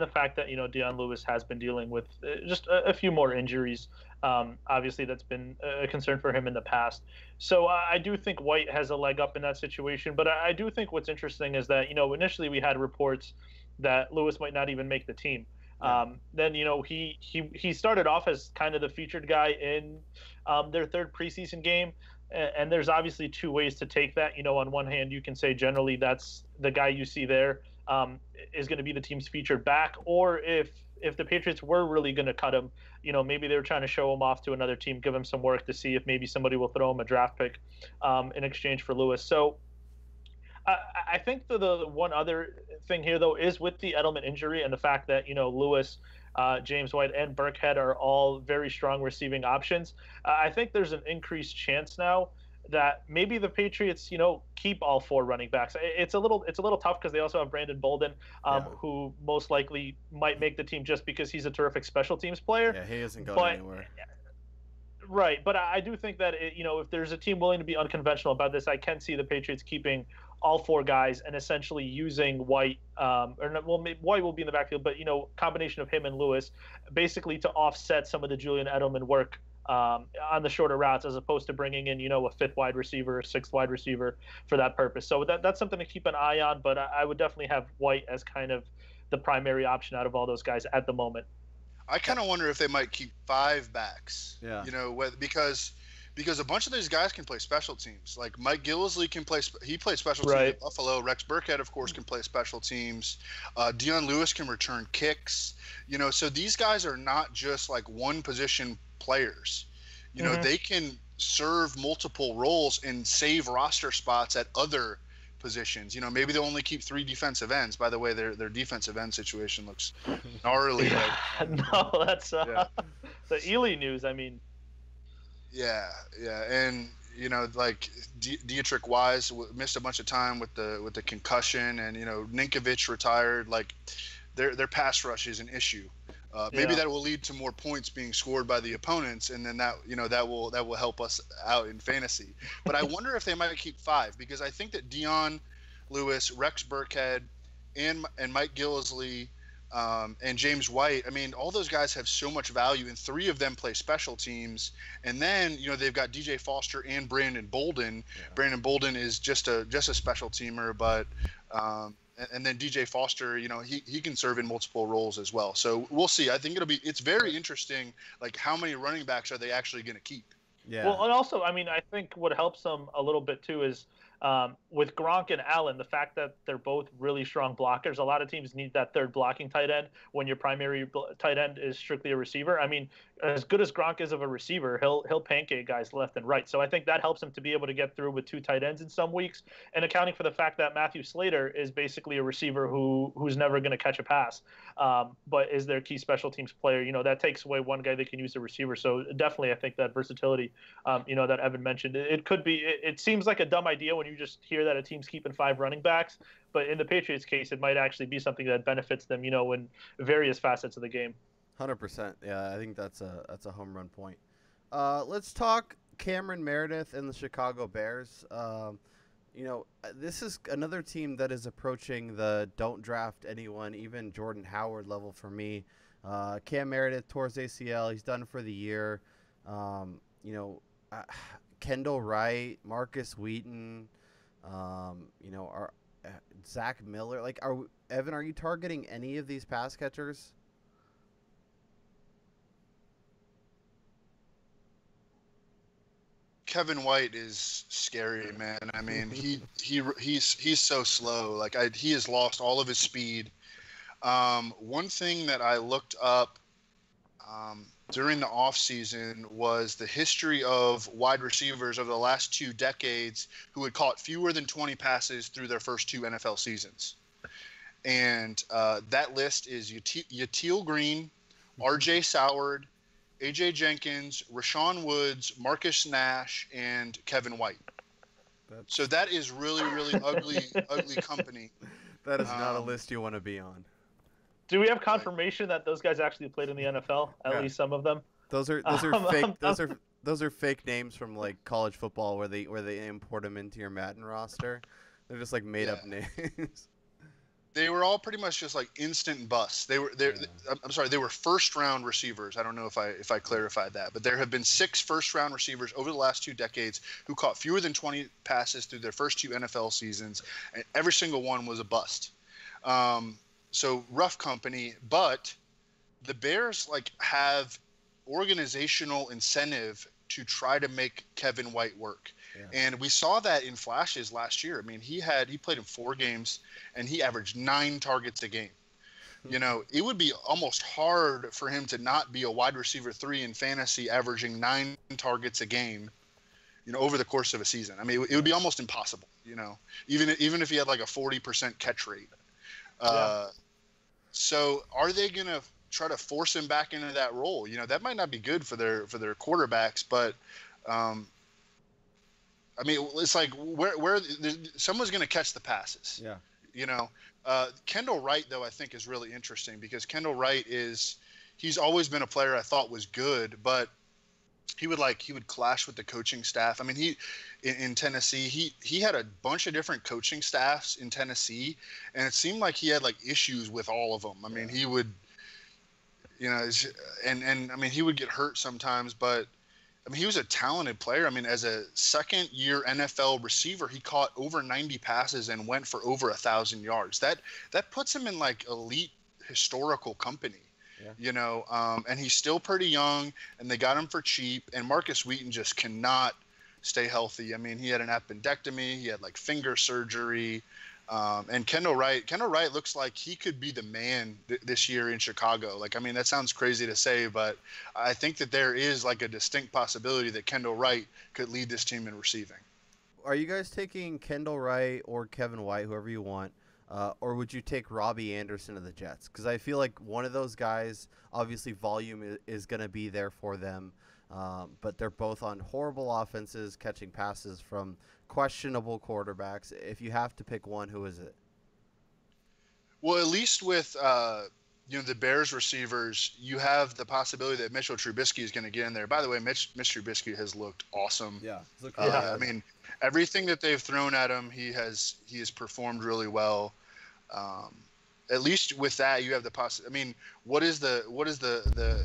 the fact that Dion Lewis has been dealing with just a few more injuries. Obviously, that's been a concern for him in the past. So I do think White has a leg up in that situation. But I do think what's interesting is that initially we had reports that Lewis might not even make the team. Then he started off as kind of the featured guy in their third preseason game, and there's obviously two ways to take that. On one hand, you can say generally that's the guy you see there is going to be the team's featured back, or if the Patriots were really going to cut him, maybe they were trying to show him off to another team, give him some work to see if maybe somebody will throw him a draft pick in exchange for Lewis. So I think the one other thing here, though, is with the Edelman injury and the fact that, Lewis, James White, and Burkhead are all very strong receiving options. I think there's an increased chance now that maybe the Patriots, keep all four running backs. It's a little tough because they also have Brandon Bolden, who most likely might make the team just because he's a terrific special teams player. Yeah, he isn't going anywhere. Right, but I do think that if there's a team willing to be unconventional about this, I can see the Patriots keeping all four guys and essentially using White, White will be in the backfield, but combination of him and Lewis, basically to offset some of the Julian Edelman work on the shorter routes, as opposed to bringing in a fifth wide receiver, a sixth wide receiver for that purpose. So that's something to keep an eye on. But I would definitely have White as kind of the primary option out of all those guys at the moment. I kind of wonder if they might keep 5 backs. Yeah. Because a bunch of these guys can play special teams. Like Mike Gillislee can play. He played special teams at Buffalo. Rex Burkhead, of course, can play special teams. Dion Lewis can return kicks. So these guys are not just like one position players. They can serve multiple roles and save roster spots at other positions. Maybe they'll only keep 3 defensive ends. By the way, their defensive end situation looks gnarly. No, that's the Ely news. I mean. Yeah, and Dietrich Wise missed a bunch of time with the concussion, and Ninkovich retired. Like their pass rush is an issue. Maybe that will lead to more points being scored by the opponents, and then that will help us out in fantasy. But I wonder if they might keep 5, because I think that Dion Lewis, Rex Burkhead, and Mike Gillislee, and James White, I mean, all those guys have so much value, and 3 of them play special teams. And then they've got DJ Foster and Brandon Bolden. Yeah. Brandon Bolden is just a special teamer, but and then DJ Foster, he can serve in multiple roles as well. So we'll see. I think it's very interesting, like how many running backs are they actually going to keep? Yeah. Well, and also, I mean, I think what helps them a little bit too is with Gronk and Allen, the fact that they're both really strong blockers. A lot of teams need that third blocking tight end when your primary tight end is strictly a receiver. I mean, as good as Gronk is of a receiver, he'll pancake guys left and right. So I think that helps him to be able to get through with 2 tight ends in some weeks, and accounting for the fact that Matthew Slater is basically a receiver who's never going to catch a pass, but is their key special teams player. That takes away one guy they can use a receiver. So definitely, I think that versatility, that Evan mentioned, it could be. It seems like a dumb idea when you just hear that a team's keeping 5 running backs, but in the Patriots case, it might actually be something that benefits them, in various facets of the game. 100%. Yeah, I think that's a home run point. Let's talk Cameron Meredith and the Chicago Bears. This is another team that is approaching the don't draft anyone, even Jordan Howard level for me. Cam Meredith tore his ACL. He's done for the year. Kendall Wright, Marcus Wheaton, Zach Miller. Like, Evan, are you targeting any of these pass catchers? Kevin White is scary, man. I mean, he's so slow. Like he has lost all of his speed. One thing that I looked up during the offseason was the history of wide receivers over the last 2 decades who had caught fewer than 20 passes through their first 2 NFL seasons. And that list is Yatil Green, R.J. Soward, A.J. Jenkins, Rashawn Woods, Marcus Nash, and Kevin White. So that is really, really ugly company. That is not a list you want to be on. Do we have confirmation that those guys actually played in the NFL? At least some of them. Those are fake. Those are fake names from like college football where they import them into your Madden roster. They're just like made up names. They were all pretty much just like instant busts. They were first round receivers. I don't know if I clarified that, but there have been 6 first round receivers over the last 2 decades who caught fewer than 20 passes through their first 2 NFL seasons, and every single one was a bust. So rough company, but the Bears like have organizational incentive to try to make Kevin White work. Yeah. And we saw that in flashes last year. I mean, he played in 4 games and he averaged 9 targets a game. You know, it would be almost hard for him to not be a wide receiver 3 in fantasy, averaging 9 targets a game, you know, over the course of a season. I mean, it would be almost impossible, you know, even if he had like a 40% catch rate. So are they going to try to force him back into that role? You know, that might not be good for their quarterbacks, but I mean, it's like where someone's going to catch the passes. Yeah. You know, Kendall Wright, though, I think is really interesting because Kendall Wright he's always been a player I thought was good, but he would clash with the coaching staff. I mean, in Tennessee, he had a bunch of different coaching staffs in Tennessee, and it seemed like he had like issues with all of them. I mean, he would, you know, and I mean, he would get hurt sometimes, but I mean, he was a talented player. I mean, as a second-year NFL receiver, he caught over 90 passes and went for over 1,000 yards. That puts him in like elite historical company, you know. And he's still pretty young, and they got him for cheap. And Marcus Wheaton just cannot stay healthy. I mean, he had an appendectomy, he had like finger surgery. And Kendall Wright looks like he could be the man this year in Chicago. Like, I mean, that sounds crazy to say, but I think that there is like a distinct possibility that Kendall Wright could lead this team in receiving. Are you guys taking Kendall Wright or Kevin White, whoever you want, or would you take Robbie Anderson of the Jets? Because I feel like one of those guys, obviously volume is going to be there for them, but they're both on horrible offenses, catching passes from questionable quarterbacks. If you have to pick one, who is it? Well, at least with you know, the Bears receivers, you have the possibility that Mitchell Trubisky is going to get in there. By the way, Mitch Trubisky has looked awesome. Yeah, I mean, everything that they've thrown at him, he has performed really well. At least with that, you have the possibility. I mean, what is the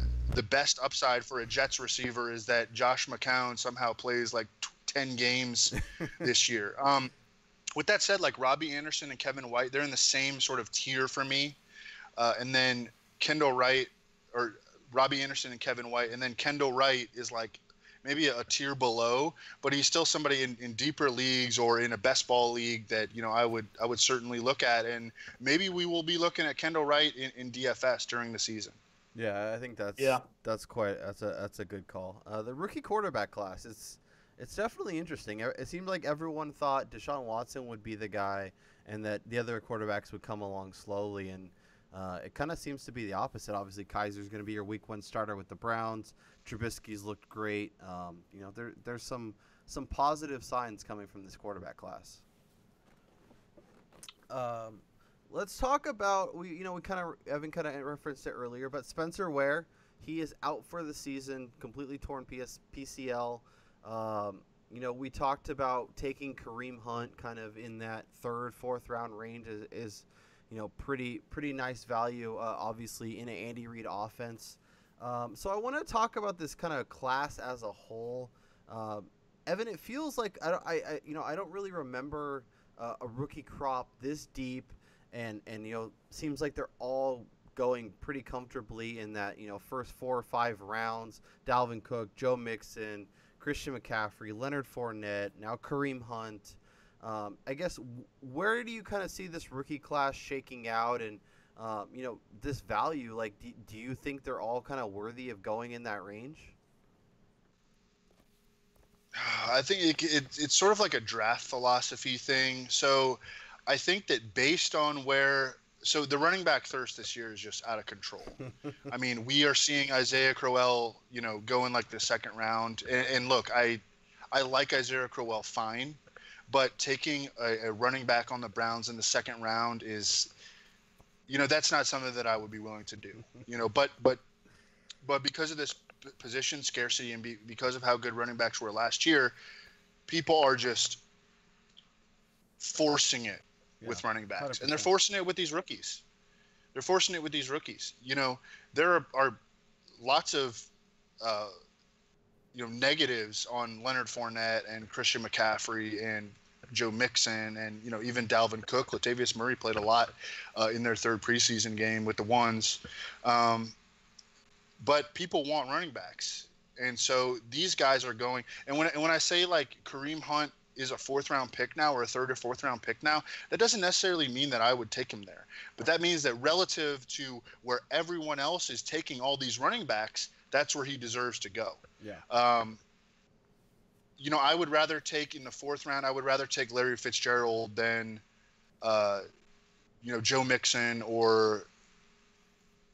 best upside for a Jets receiver is that Josh McCown somehow plays like 10 games this year. With that said, like Robbie Anderson and Kevin White, they're in the same sort of tier for me. And then Kendall Wright, or Robbie Anderson and Kevin White, and then Kendall Wright is like maybe a tier below, but he's still somebody in deeper leagues or in a best ball league that, you know, I would certainly look at, and maybe we will be looking at Kendall Wright in DFS during the season. Yeah, I think that's a good call. The rookie quarterback class, it's definitely interesting. It seemed like everyone thought Deshaun Watson would be the guy and that the other quarterbacks would come along slowly, and it kind of seems to be the opposite. Obviously, Kaiser's going to be your week 1 starter with the Browns. Trubisky's looked great. You know, there's some positive signs coming from this quarterback class. Let's talk about Evan kind of referenced it earlier, but Spencer Ware, he is out for the season, completely torn PCL. You know, we talked about taking Kareem Hunt kind of in that 3rd, 4th round range is you know, pretty nice value, obviously, in an Andy Reid offense. So I want to talk about this kind of class as a whole. Evan, it feels like I don't really remember a rookie crop this deep, and you know, seems like they're all going pretty comfortably in that, you know, first 4 or 5 rounds. Dalvin Cook, Joe Mixon, Christian McCaffrey, Leonard Fournette, now Kareem Hunt. I guess where do you kind of see this rookie class shaking out, and you know, this value? Like, do you think they're all kind of worthy of going in that range? I think it's sort of like a draft philosophy thing. So I think that based on where so the running back thirst this year is just out of control. I mean, we are seeing Isaiah Crowell, go in like the second round. And look, I like Isaiah Crowell fine, but taking a running back on the Browns in the second round is, that's not something that I would be willing to do. But because of this position scarcity and because of how good running backs were last year, people are just forcing it with running backs. 100%. And they're forcing it with these rookies. There are lots of negatives on Leonard Fournette and Christian McCaffrey and Joe Mixon and even Dalvin Cook. Latavius Murray played a lot in their third preseason game with the ones. But people want running backs. And so these guys are going. And when I say like Kareem Hunt is a fourth-round pick now or a third or fourth-round pick now, that doesn't necessarily mean that I would take him there. But that means that relative to where everyone else is taking all these running backs, that's where he deserves to go. Yeah. I would rather take in the fourth round, I would rather take Larry Fitzgerald than, Joe Mixon, or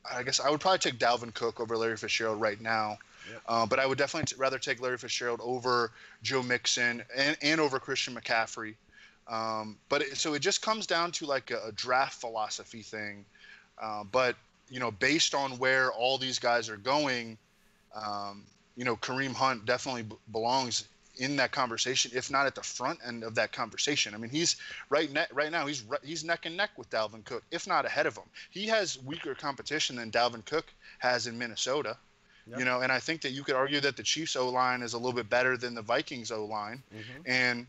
I guess I would probably take Dalvin Cook over Larry Fitzgerald right now. Yep. But I would definitely rather take Larry Fitzgerald over Joe Mixon and over Christian McCaffrey. So it just comes down to like a draft philosophy thing. But based on where all these guys are going, Kareem Hunt definitely belongs in that conversation, if not at the front end of that conversation. I mean, he's right now he's neck and neck with Dalvin Cook, if not ahead of him. He has weaker competition than Dalvin Cook has in Minnesota. Yep. And I think that you could argue that the Chiefs O-line is a little bit better than the Vikings O-line. Mm-hmm.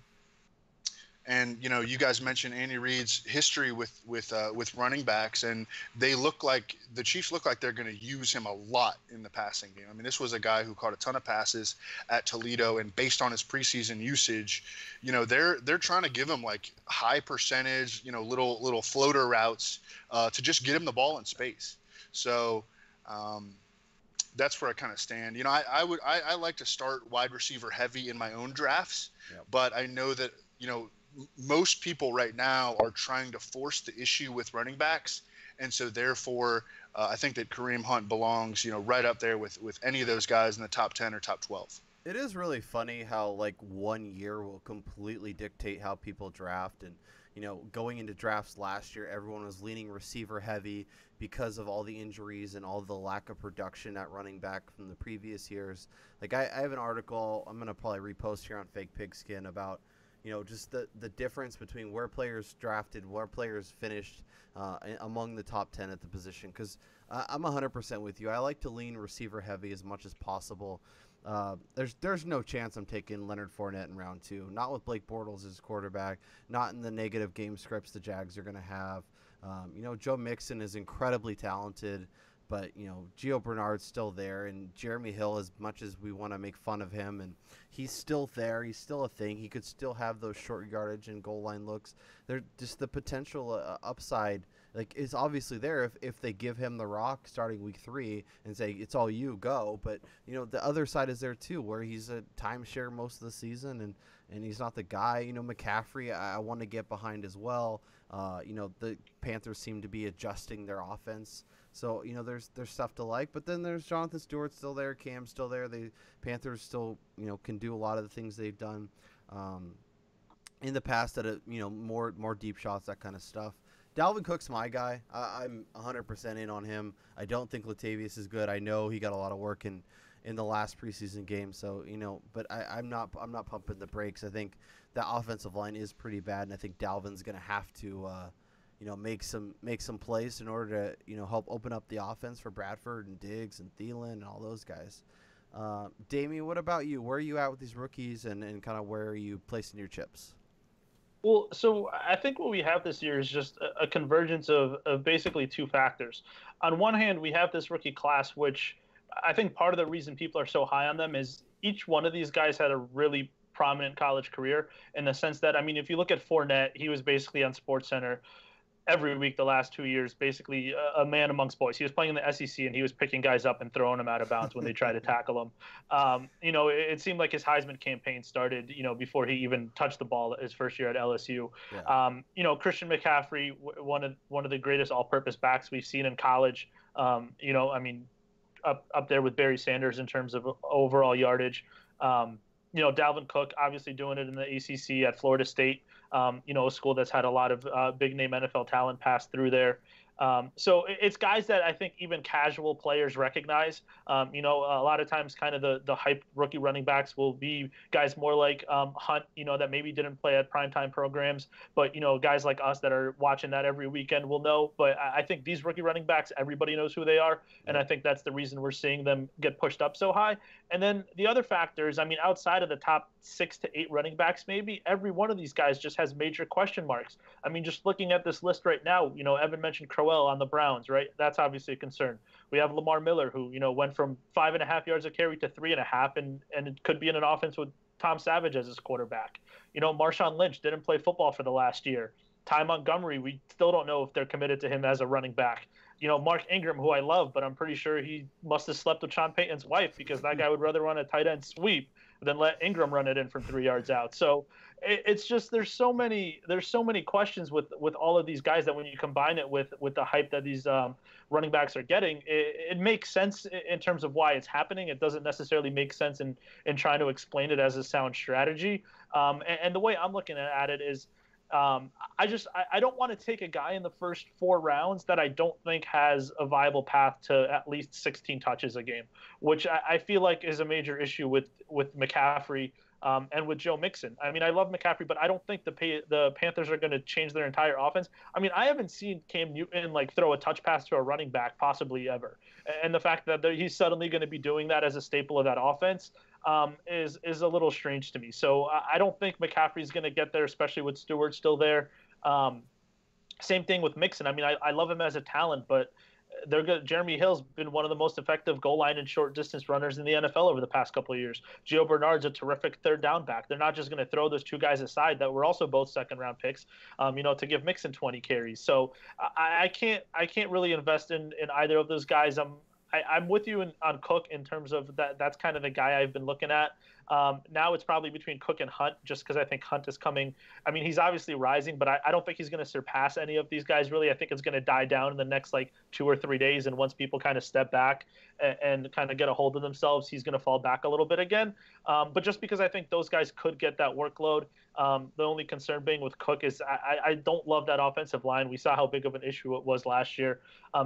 And you guys mentioned Andy Reid's history with running backs, and the Chiefs look like they're going to use him a lot in the passing game. I mean, this was a guy who caught a ton of passes at Toledo, and based on his preseason usage, they're trying to give him like high percentage, little floater routes to just get him the ball in space. So that's where I kind of stand. I like to start wide receiver heavy in my own drafts, yep. But I know that most people right now are trying to force the issue with running backs, and so therefore I think that Kareem Hunt belongs right up there with any of those guys in the top 10 or top 12. It is really funny how like 1 year will completely dictate how people draft. And going into drafts last year, everyone was leaning receiver heavy because of all the injuries and all the lack of production at running back from the previous years. Like I have an article I'm going to probably repost here on Fake Pigskin about just the difference between where players drafted, where players finished among the top 10 at the position. Because I'm 100% with you. I like to lean receiver heavy as much as possible. There's no chance I'm taking Leonard Fournette in round 2. Not with Blake Bortles as quarterback. Not in the negative game scripts the Jags are going to have. Joe Mixon is incredibly talented. But, Gio Bernard's still there, and Jeremy Hill, as much as we want to make fun of him, and he's still there. He's still a thing. He could still have those short yardage and goal line looks. They're just the potential upside, is obviously there if they give him the rock starting week 3 and say, it's all you, go. But, the other side is there too, where he's a timeshare most of the season, and he's not the guy. McCaffrey, I want to get behind as well. The Panthers seem to be adjusting their offense. So, there's stuff to like, but then there's Jonathan Stewart still there, Cam's still there. The Panthers still, can do a lot of the things they've done in the past at more deep shots, that kind of stuff. Dalvin Cook's my guy. I'm 100% in on him. I don't think Latavius is good. I know he got a lot of work in the last preseason game, so but I'm not pumping the brakes. I think that offensive line is pretty bad, and I think Dalvin's going to have to make some plays in order to help open up the offense for Bradford and Diggs and Thielen and all those guys. Damien, what about you? Where are you at with these rookies, and kind of where are you placing your chips? Well, so I think what we have this year is just a convergence of basically two factors. On one hand, we have this rookie class, which I think part of the reason people are so high on them is each one of these guys had a really prominent college career, in the sense that, if you look at Fournette, he was basically on SportsCenter. every week the last 2 years, basically a man amongst boys. He was playing in the SEC and he was picking guys up and throwing them out of bounds when they tried to tackle him. It seemed like his Heisman campaign started, before he even touched the ball his first year at LSU. Yeah. Christian McCaffrey, one of the greatest all-purpose backs we've seen in college. Up there with Barry Sanders in terms of overall yardage. Dalvin Cook obviously doing it in the ACC at Florida State, a school that's had a lot of big-name NFL talent pass through there. So it's guys that I think even casual players recognize. A lot of times kind of the hype rookie running backs will be guys more like Hunt, that maybe didn't play at primetime programs, but, guys like us that are watching that every weekend will know. But I think these rookie running backs, everybody knows who they are. And I think that's the reason we're seeing them get pushed up so high. And then the other factors, outside of the top 6 to 8 running backs, maybe every one of these guys just has major question marks. Just looking at this list right now, Evan mentioned Crowell on the Browns, right? That's obviously a concern. We have Lamar Miller, who, went from 5.5 yards a carry to 3.5, and it could be in an offense with Tom Savage as his quarterback. Marshawn Lynch didn't play football for the last year. Ty Montgomery, we still don't know if they're committed to him as a running back. Mark Ingram, who I love, but I'm pretty sure he must have slept with Sean Payton's wife, because that guy would rather run a tight end sweep than let Ingram run it in from 3 yards out. So it's just there's so many questions with all of these guys that when you combine it with the hype that these running backs are getting, it makes sense in terms of why it's happening. It doesn't necessarily make sense in trying to explain it as a sound strategy. And the way I'm looking at it is, I don't want to take a guy in the first 4 rounds that I don't think has a viable path to at least 16 touches a game, which I feel like is a major issue with McCaffrey and with Joe Mixon. I love McCaffrey, but I don't think the Panthers are going to change their entire offense. I haven't seen Cam Newton throw a touch pass to a running back possibly ever, and the fact that he's suddenly going to be doing that as a staple of that offense is a little strange to me. So I don't think McCaffrey's going to get there, especially with Stewart still there. Same thing with Mixon. I love him as a talent, but they're good. Jeremy Hill's been one of the most effective goal line and short distance runners in the NFL over the past couple of years. Gio Bernard's a terrific third down back. They're not just going to throw those 2 guys aside that were also both second round picks, to give Mixon 20 carries. So I can't really invest in either of those guys. I'm with you on Cook in terms of that. That's kind of the guy I've been looking at. Now it's probably between Cook and Hunt, just because I think Hunt is coming. He's obviously rising, but I don't think he's going to surpass any of these guys, really. I think it's going to die down in the next 2 or 3 days. And once people kind of step back and kind of get a hold of themselves, he's going to fall back a little bit again. But just because I think those guys could get that workload, the only concern being with Cook is I don't love that offensive line. We saw how big of an issue it was last year.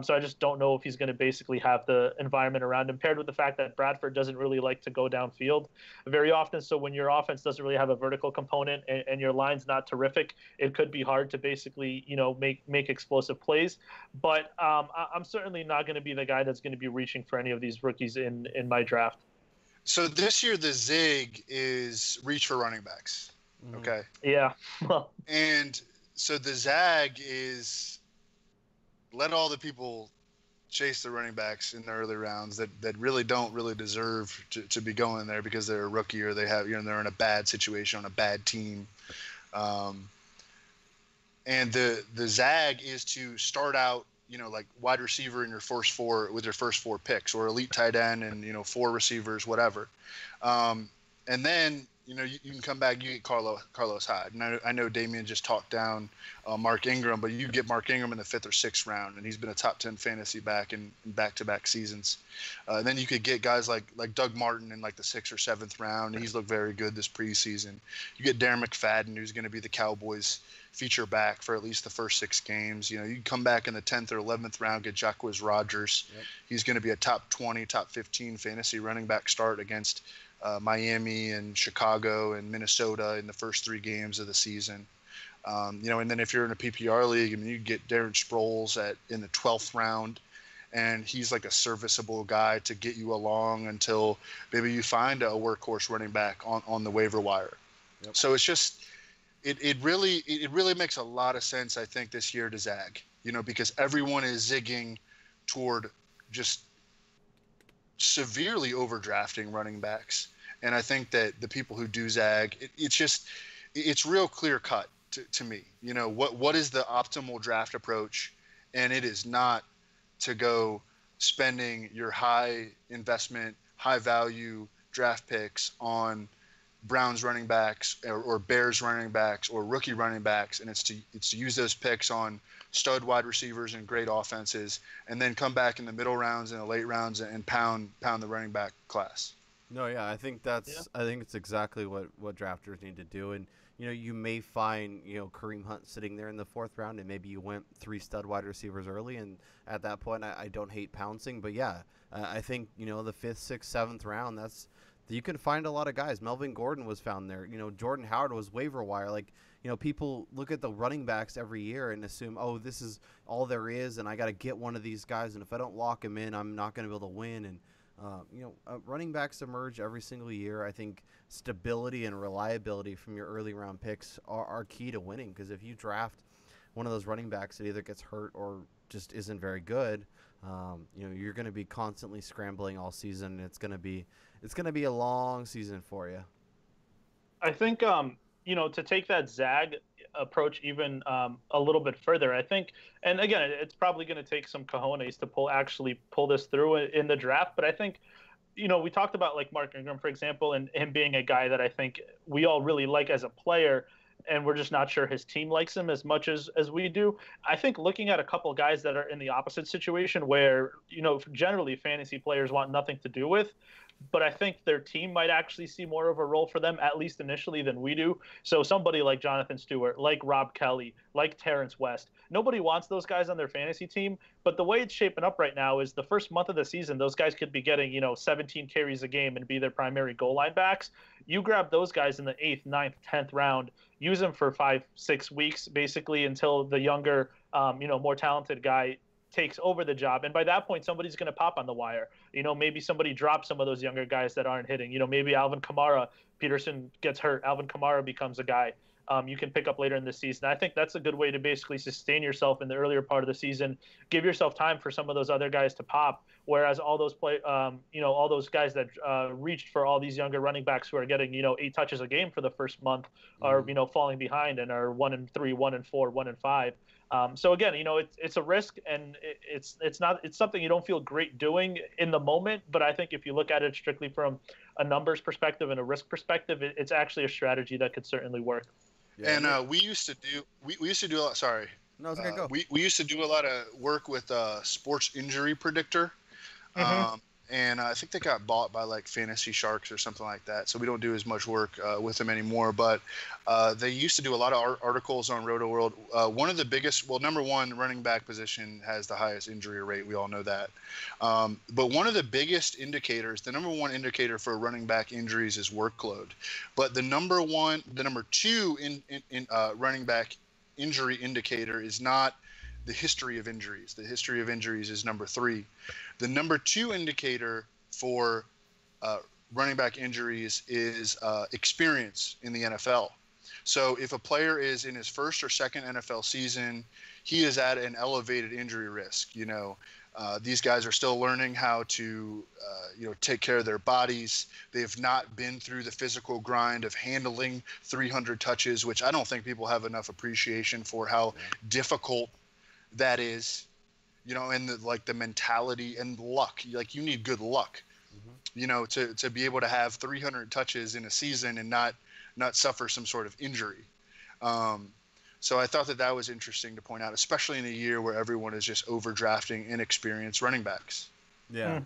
So I just don't know if he's going to basically have the environment around him, paired with the fact that Bradford doesn't really like to go downfield very often. So when your offense doesn't really have a vertical component and your line's not terrific, it could be hard to basically, make explosive plays. But I'm certainly not going to be the guy that's going to be reaching for any of these rookies in my draft. So this year the zig is reach for running backs. Okay. Yeah. And so the zag is let all the people chase the running backs in the early rounds that really don't really deserve to be going there because they're a rookie or they have, they're in a bad situation on a bad team. And the zag is to start out, wide receiver in your first 4 with your first 4 picks, or elite tight end and, 4 receivers, whatever. And then, you can come back, you get Carlos Hyde. And I know Damian just talked down Mark Ingram, but you get Mark Ingram in the 5th or 6th round, and he's been a top 10 fantasy back in back-to-back seasons. And then you could get guys like Doug Martin in the 6th or 7th round, and he's looked very good this preseason. You get Darren McFadden, who's going to be the Cowboys' feature back for at least the first 6 games. You come back in the 10th or 11th round, get Jacquizz Rodgers. Yep. He's going to be a top 20, top 15 fantasy running back start against Miami and Chicago and Minnesota in the first 3 games of the season. And then if you're in a PPR league, you get Darren Sproles in the 12th round, and he's a serviceable guy to get you along until maybe you find a workhorse running back on the waiver wire. Yep. So it's just it really makes a lot of sense, I think, this year to zag, because everyone is zigging toward just severely overdrafting running backs. And I think that the people who do zag, it's real clear cut. to me. You know, what is the optimal draft approach? And it is not to go spending your high investment, high value draft picks on Browns running backs or Bears running backs or rookie running backs, and it's to use those picks on stud wide receivers and great offenses, and then come back in the middle rounds and the late rounds and pound the running back class. No, yeah, I think I think it's exactly what drafters need to do. And you know, you may find, you know, Kareem Hunt sitting there in the 4th round, and maybe you went 3 stud wide receivers early, and at that point, I don't hate pouncing. But yeah, I think, you know, the 5th, 6th, 7th round, you can find a lot of guys. Melvin Gordon was found there. You know, Jordan Howard was waiver wire. Like, you know, people look at the running backs every year and assume, oh, this is all there is, and I got to get one of these guys, and if I don't lock him in, I'm not going to be able to win. And you know, running backs emerge every single year. I think stability and reliability from your early round picks are key to winning, because if you draft one of those running backs that either gets hurt or just isn't very good, you know, you're going to be constantly scrambling all season, and it's going to be a long season for you. I think you know, to take that zag approach even a little bit further, I think, and again, it's probably going to take some cojones to actually pull this through in the draft, but I think, you know, we talked about like Mark Ingram, for example, and him being a guy that I think we all really like as a player, and we're just not sure his team likes him as much as we do. I think looking at a couple guys that are in the opposite situation where, you know, generally fantasy players want nothing to do with, but I think their team might actually see more of a role for them, at least initially, than we do. So somebody like Jonathan Stewart, like Rob Kelley, like Terrence West, nobody wants those guys on their fantasy team. But the way it's shaping up right now is the first month of the season, those guys could be getting, you know, 17 carries a game and be their primary goal line backs. You grab those guys in the 8th, 9th, 10th round, use them for 5-6 weeks, basically, until the younger, you know, more talented guy takes over the job, and by that point somebody's going to pop on the wire. You know, maybe somebody drops some of those younger guys that aren't hitting. You know, maybe Alvin Kamara, Peterson gets hurt, Alvin Kamara becomes a guy you can pick up later in the season. I think that's a good way to basically sustain yourself in the earlier part of the season, give yourself time for some of those other guys to pop, whereas all those you know, all those guys that reached for all these younger running backs who are getting, you know, 8 touches a game for the first month are, you know, falling behind and are 1-3, 1-4, 1-5. So again, you know, it's a risk, and it's something you don't feel great doing in the moment. But I think if you look at it strictly from a numbers perspective and a risk perspective, it's actually a strategy that could certainly work. Yeah, and we used to do a lot. Sorry, no, it's okay, go. We used to do a lot of work with Sports Injury Predictor. Mm-hmm. And I think they got bought by like Fantasy Sharks or something like that. So we don't do as much work with them anymore. But they used to do a lot of articles on Roto World. One of the biggest, well, number one, running back position has the highest injury rate. We all know that. But one of the biggest indicators, the number one indicator for running back injuries is workload. But the number two in running back injury indicator is not the history of injuries. The history of injuries is number 3. The number 2 indicator for running back injuries is experience in the NFL. So if a player is in his first or second NFL season, he is at an elevated injury risk. You know, these guys are still learning how to, you know, take care of their bodies. They have not been through the physical grind of handling 300 touches, which I don't think people have enough appreciation for how difficult that is, you know, and the mentality and luck. Like, you need good luck, you know, to be able to have 300 touches in a season and not suffer some sort of injury. So I thought that was interesting to point out, especially in a year where everyone is just overdrafting inexperienced running backs. Yeah,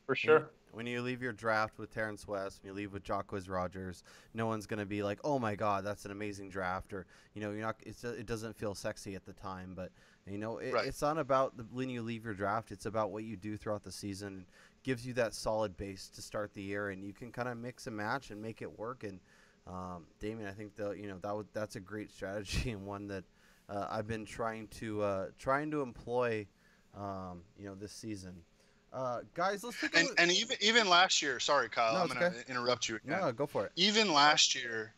for sure. When you leave your draft with Terrence West, when you leave with Jacquizz Rodgers, no one's going to be like, "Oh my God, that's an amazing draft," or, you know, you're not. It doesn't feel sexy at the time, but you know, it's not about when you leave your draft. It's about what you do throughout the season. It gives you that solid base to start the year, and you can kind of mix and match and make it work. And Damien, I think that's a great strategy, and one that I've been trying to employ, you know, this season. Guys, let's take a look. And even last year, sorry, Kyle, I'm going to interrupt you again. No, go for it. Even last year,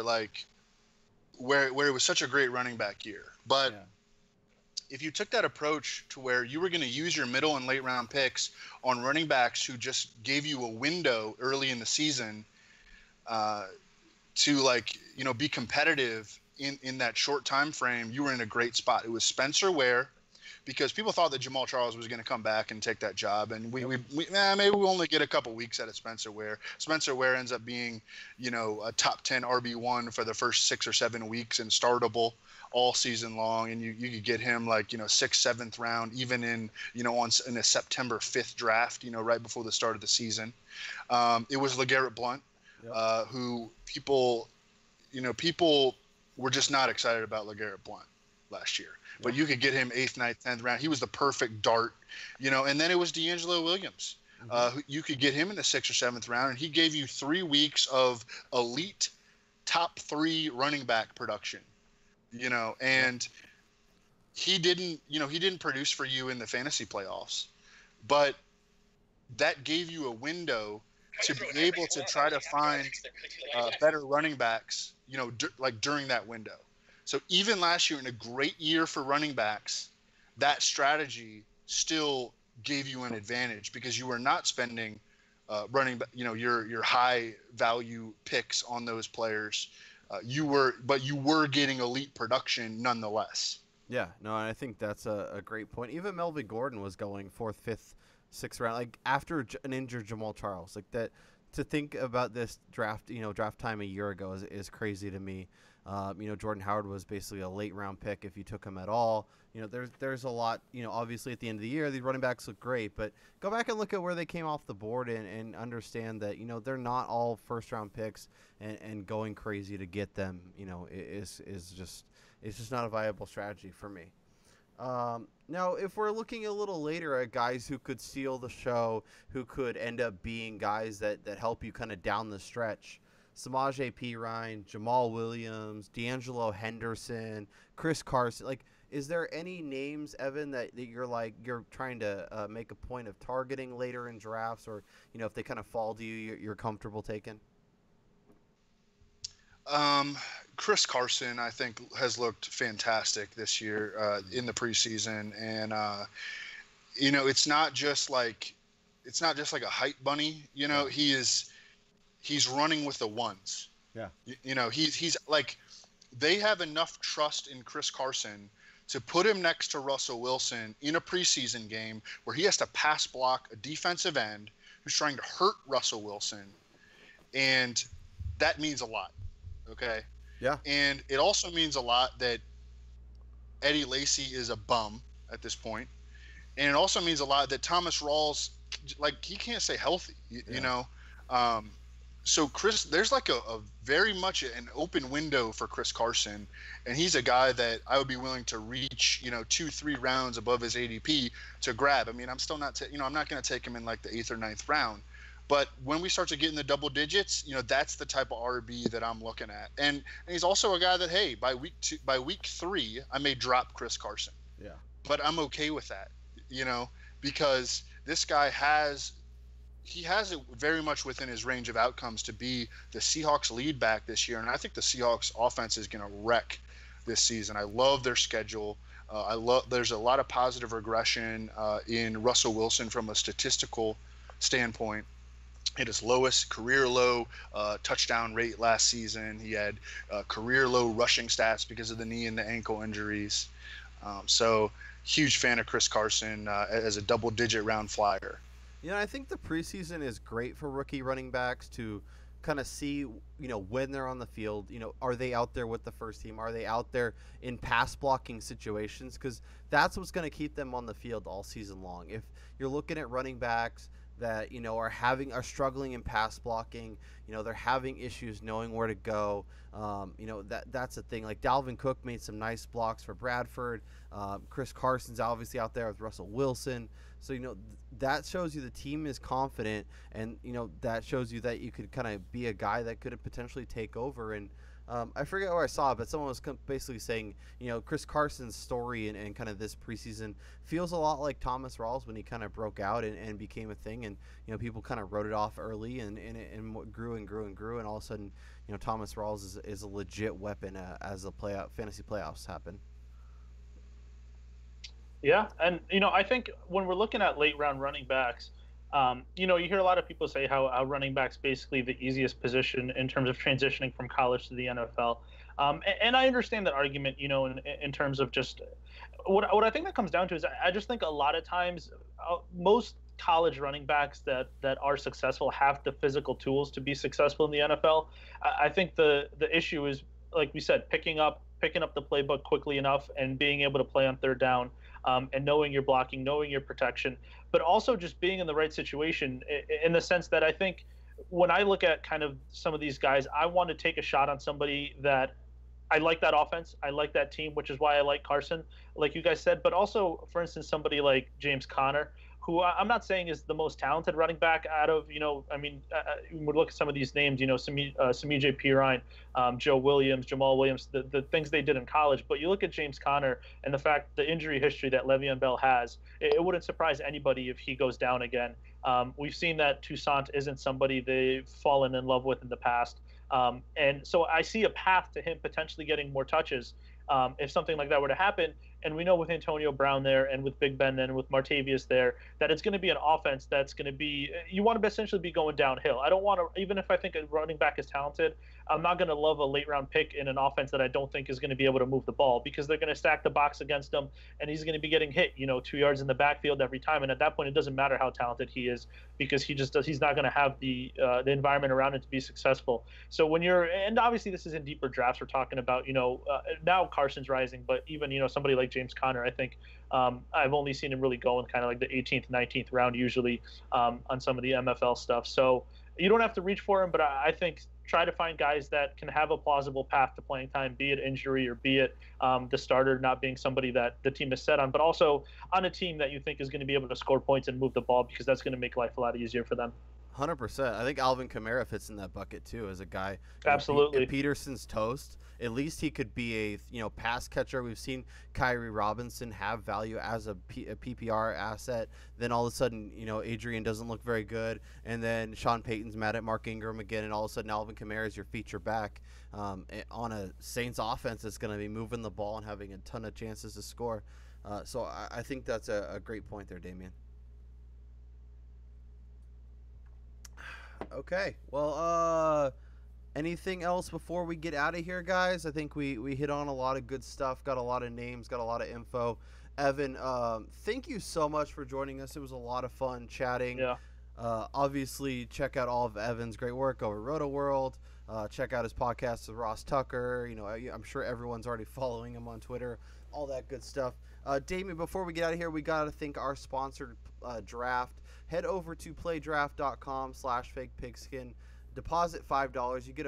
like where it was such a great running back year, but if you took that approach to where you were going to use your middle and late round picks on running backs who just gave you a window early in the season to like, be competitive in that short time frame, you were in a great spot. It was Spencer Ware, because people thought that Jamal Charles was going to come back and take that job, and maybe we only get a couple weeks out of Spencer Ware. Spencer Ware ends up being, a top 10 RB1 for the first 6 or 7 weeks and startable all season long, and you could get him like 6th, 7th round, even in in a September 5th draft, right before the start of the season. It was LeGarrette Blount, who people were just not excited about LeGarrette Blount last year. But you could get him 8th, 9th, 10th round. He was the perfect dart, and then it was DeAngelo Williams. You could get him in the 6th or 7th round, and he gave you 3 weeks of elite top 3 running back production, and he didn't produce for you in the fantasy playoffs, but that gave you a window to be able to try to find better running backs, like during that window. So even last year, in a great year for running backs, that strategy still gave you an advantage because you were not spending your high value picks on those players. You were getting elite production nonetheless. Yeah, no, I think that's a great point. Even Melvin Gordon was going 4th, 5th, 6th round, like after an injured Jamal Charles. Like that, to think about this draft, draft time a year ago is crazy to me. Jordan Howard was basically a late round pick if you took him at all. There's a lot, obviously at the end of the year, these running backs look great, but go back and look at where they came off the board and understand that, they're not all first round picks and going crazy to get them, is just not a viable strategy for me. Now, if we're looking a little later at guys who could steal the show, who could end up being guys that help you kind of down the stretch, Samaje Perine, Jamal Williams, D'Angelo Henderson, Chris Carson. Like, is there any names, Evan, that you're trying to make a point of targeting later in drafts, or if they kind of fall to you, you're comfortable taking? Chris Carson, I think, has looked fantastic this year in the preseason, and it's not just like a hype bunny. He's running with the ones. Yeah. He's like, they have enough trust in Chris Carson to put him next to Russell Wilson in a preseason game where he has to pass block a defensive end who's trying to hurt Russell Wilson, and that means a lot. Okay. Yeah. And it also means a lot that Eddie Lacy is a bum at this point. And it also means a lot that Thomas Rawls, like, he can't stay healthy, you know? So Chris, there's like a very much an open window for Chris Carson. And he's a guy that I would be willing to reach, 2-3 rounds above his ADP to grab. I mean, I'm still not, I'm not going to take him in like the 8th or 9th round. But when we start to get in the double digits, that's the type of RB that I'm looking at. And he's also a guy that, hey, by week 3, I may drop Chris Carson. Yeah. But I'm okay with that, because this guy has it very much within his range of outcomes to be the Seahawks lead back this year. And I think the Seahawks offense is going to wreck this season. I love their schedule. There's a lot of positive regression in Russell Wilson from a statistical standpoint. Hit his lowest career low touchdown rate last season. He had career low rushing stats because of the knee and the ankle injuries. So huge fan of Chris Carson as a double-digit round flyer. I think the preseason is great for rookie running backs to kind of see, when they're on the field, are they out there with the first team? Are they out there in pass blocking situations? Because that's what's going to keep them on the field all season long. If you're looking at running backs that are struggling in pass blocking, they're having issues knowing where to go, that's a thing. Like Dalvin Cook made some nice blocks for Bradford. Chris Carson's obviously out there with Russell Wilson, so that shows you the team is confident, and that shows you that you could kind of be a guy that could potentially take over. And I forget where I saw it, but someone was basically saying, Chris Carson's story and kind of this preseason feels a lot like Thomas Rawls when he kind of broke out and became a thing, and people kind of wrote it off early, and it grew and grew and grew, and all of a sudden, Thomas Rawls is a legit weapon as the fantasy playoffs happen. Yeah, and I think when we're looking at late round running backs, You know, you hear a lot of people say how running back's basically the easiest position in terms of transitioning from college to the NFL. And I understand that argument, you know, in terms of just what I think that comes down to is I just think a lot of times most college running backs that are successful have the physical tools to be successful in the NFL. I think the issue is, like we said, picking up the playbook quickly enough and being able to play on third down, and knowing your blocking, knowing your protection, but also just being in the right situation in the sense that I think when I look at kind of some of these guys, I want to take a shot on somebody that I like that offense. I like that team, which is why I like Carson, like you guys said. But also, for instance, somebody like James Conner, who I'm not saying is the most talented running back out of, you know, I mean, we look at some of these names, you know, Samij Pirine, Joe Williams, Jamal Williams, the things they did in college. But you look at James Conner and the fact, the injury history that Le'Veon Bell has, it wouldn't surprise anybody if he goes down again. We've seen that Toussaint isn't somebody they've fallen in love with in the past. And so I see a path to him potentially getting more touches if something like that were to happen. And we know with Antonio Brown there and with Big Ben and with Martavius there that it's going to be an offense that's going to be, you want to essentially be going downhill. I don't want to, even if I think a running back is talented, I'm not going to love a late round pick in an offense that I don't think is going to be able to move the ball, because they're going to stack the box against him and he's going to be getting hit, you know, 2 yards in the backfield every time. And at that point, it doesn't matter how talented he is, because he's not going to have the environment around him to be successful. So when you're, and obviously this is in deeper drafts, we're talking about, you know, now Carson's rising, but even, you know, somebody like James Conner, I think I've only seen him really go in kind of like the 18th, 19th round usually on some of the MFL stuff. So you don't have to reach for him, but I think try to find guys that can have a plausible path to playing time, be it injury or be it the starter not being somebody that the team is set on, but also on a team that you think is going to be able to score points and move the ball, because that's going to make life a lot easier for them. 100%. I think Alvin Kamara fits in that bucket too as a guy. Absolutely. If Peterson's toast, at least he could be a pass catcher. We've seen Kyrie Robinson have value as a PPR asset. Then all of a sudden, Adrian doesn't look very good, and then Sean Payton's mad at Mark Ingram again, and all of a sudden Alvin Kamara is your feature back on a Saints offense that's going to be moving the ball and having a ton of chances to score. So I think that's a great point there, Damien. Okay. Well, anything else before we get out of here, guys? I think we hit on a lot of good stuff, got a lot of names, got a lot of info. Evan, thank you so much for joining us. It was a lot of fun chatting. Yeah. Obviously, check out all of Evan's great work over Roto World. Check out his podcast with Ross Tucker. I'm sure everyone's already following him on Twitter, all that good stuff. Damien, before we get out of here, we got to thank our sponsored draft. Head over to playdraft.com/fakepigskin. Deposit $5. You get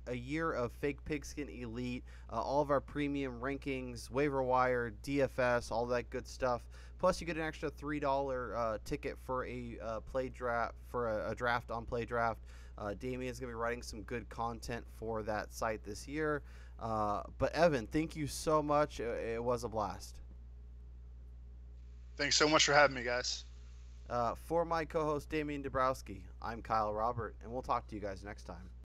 a year of Fake Pigskin Elite, all of our premium rankings, waiver wire, DFS, all that good stuff. Plus, you get an extra $3 ticket for a draft on PlayDraft. Damien's going to be writing some good content for that site this year. But Evan, thank you so much. It was a blast. Thanks so much for having me, guys. For my co-host Damien Dabrowski, I'm Kyle Robert, and we'll talk to you guys next time.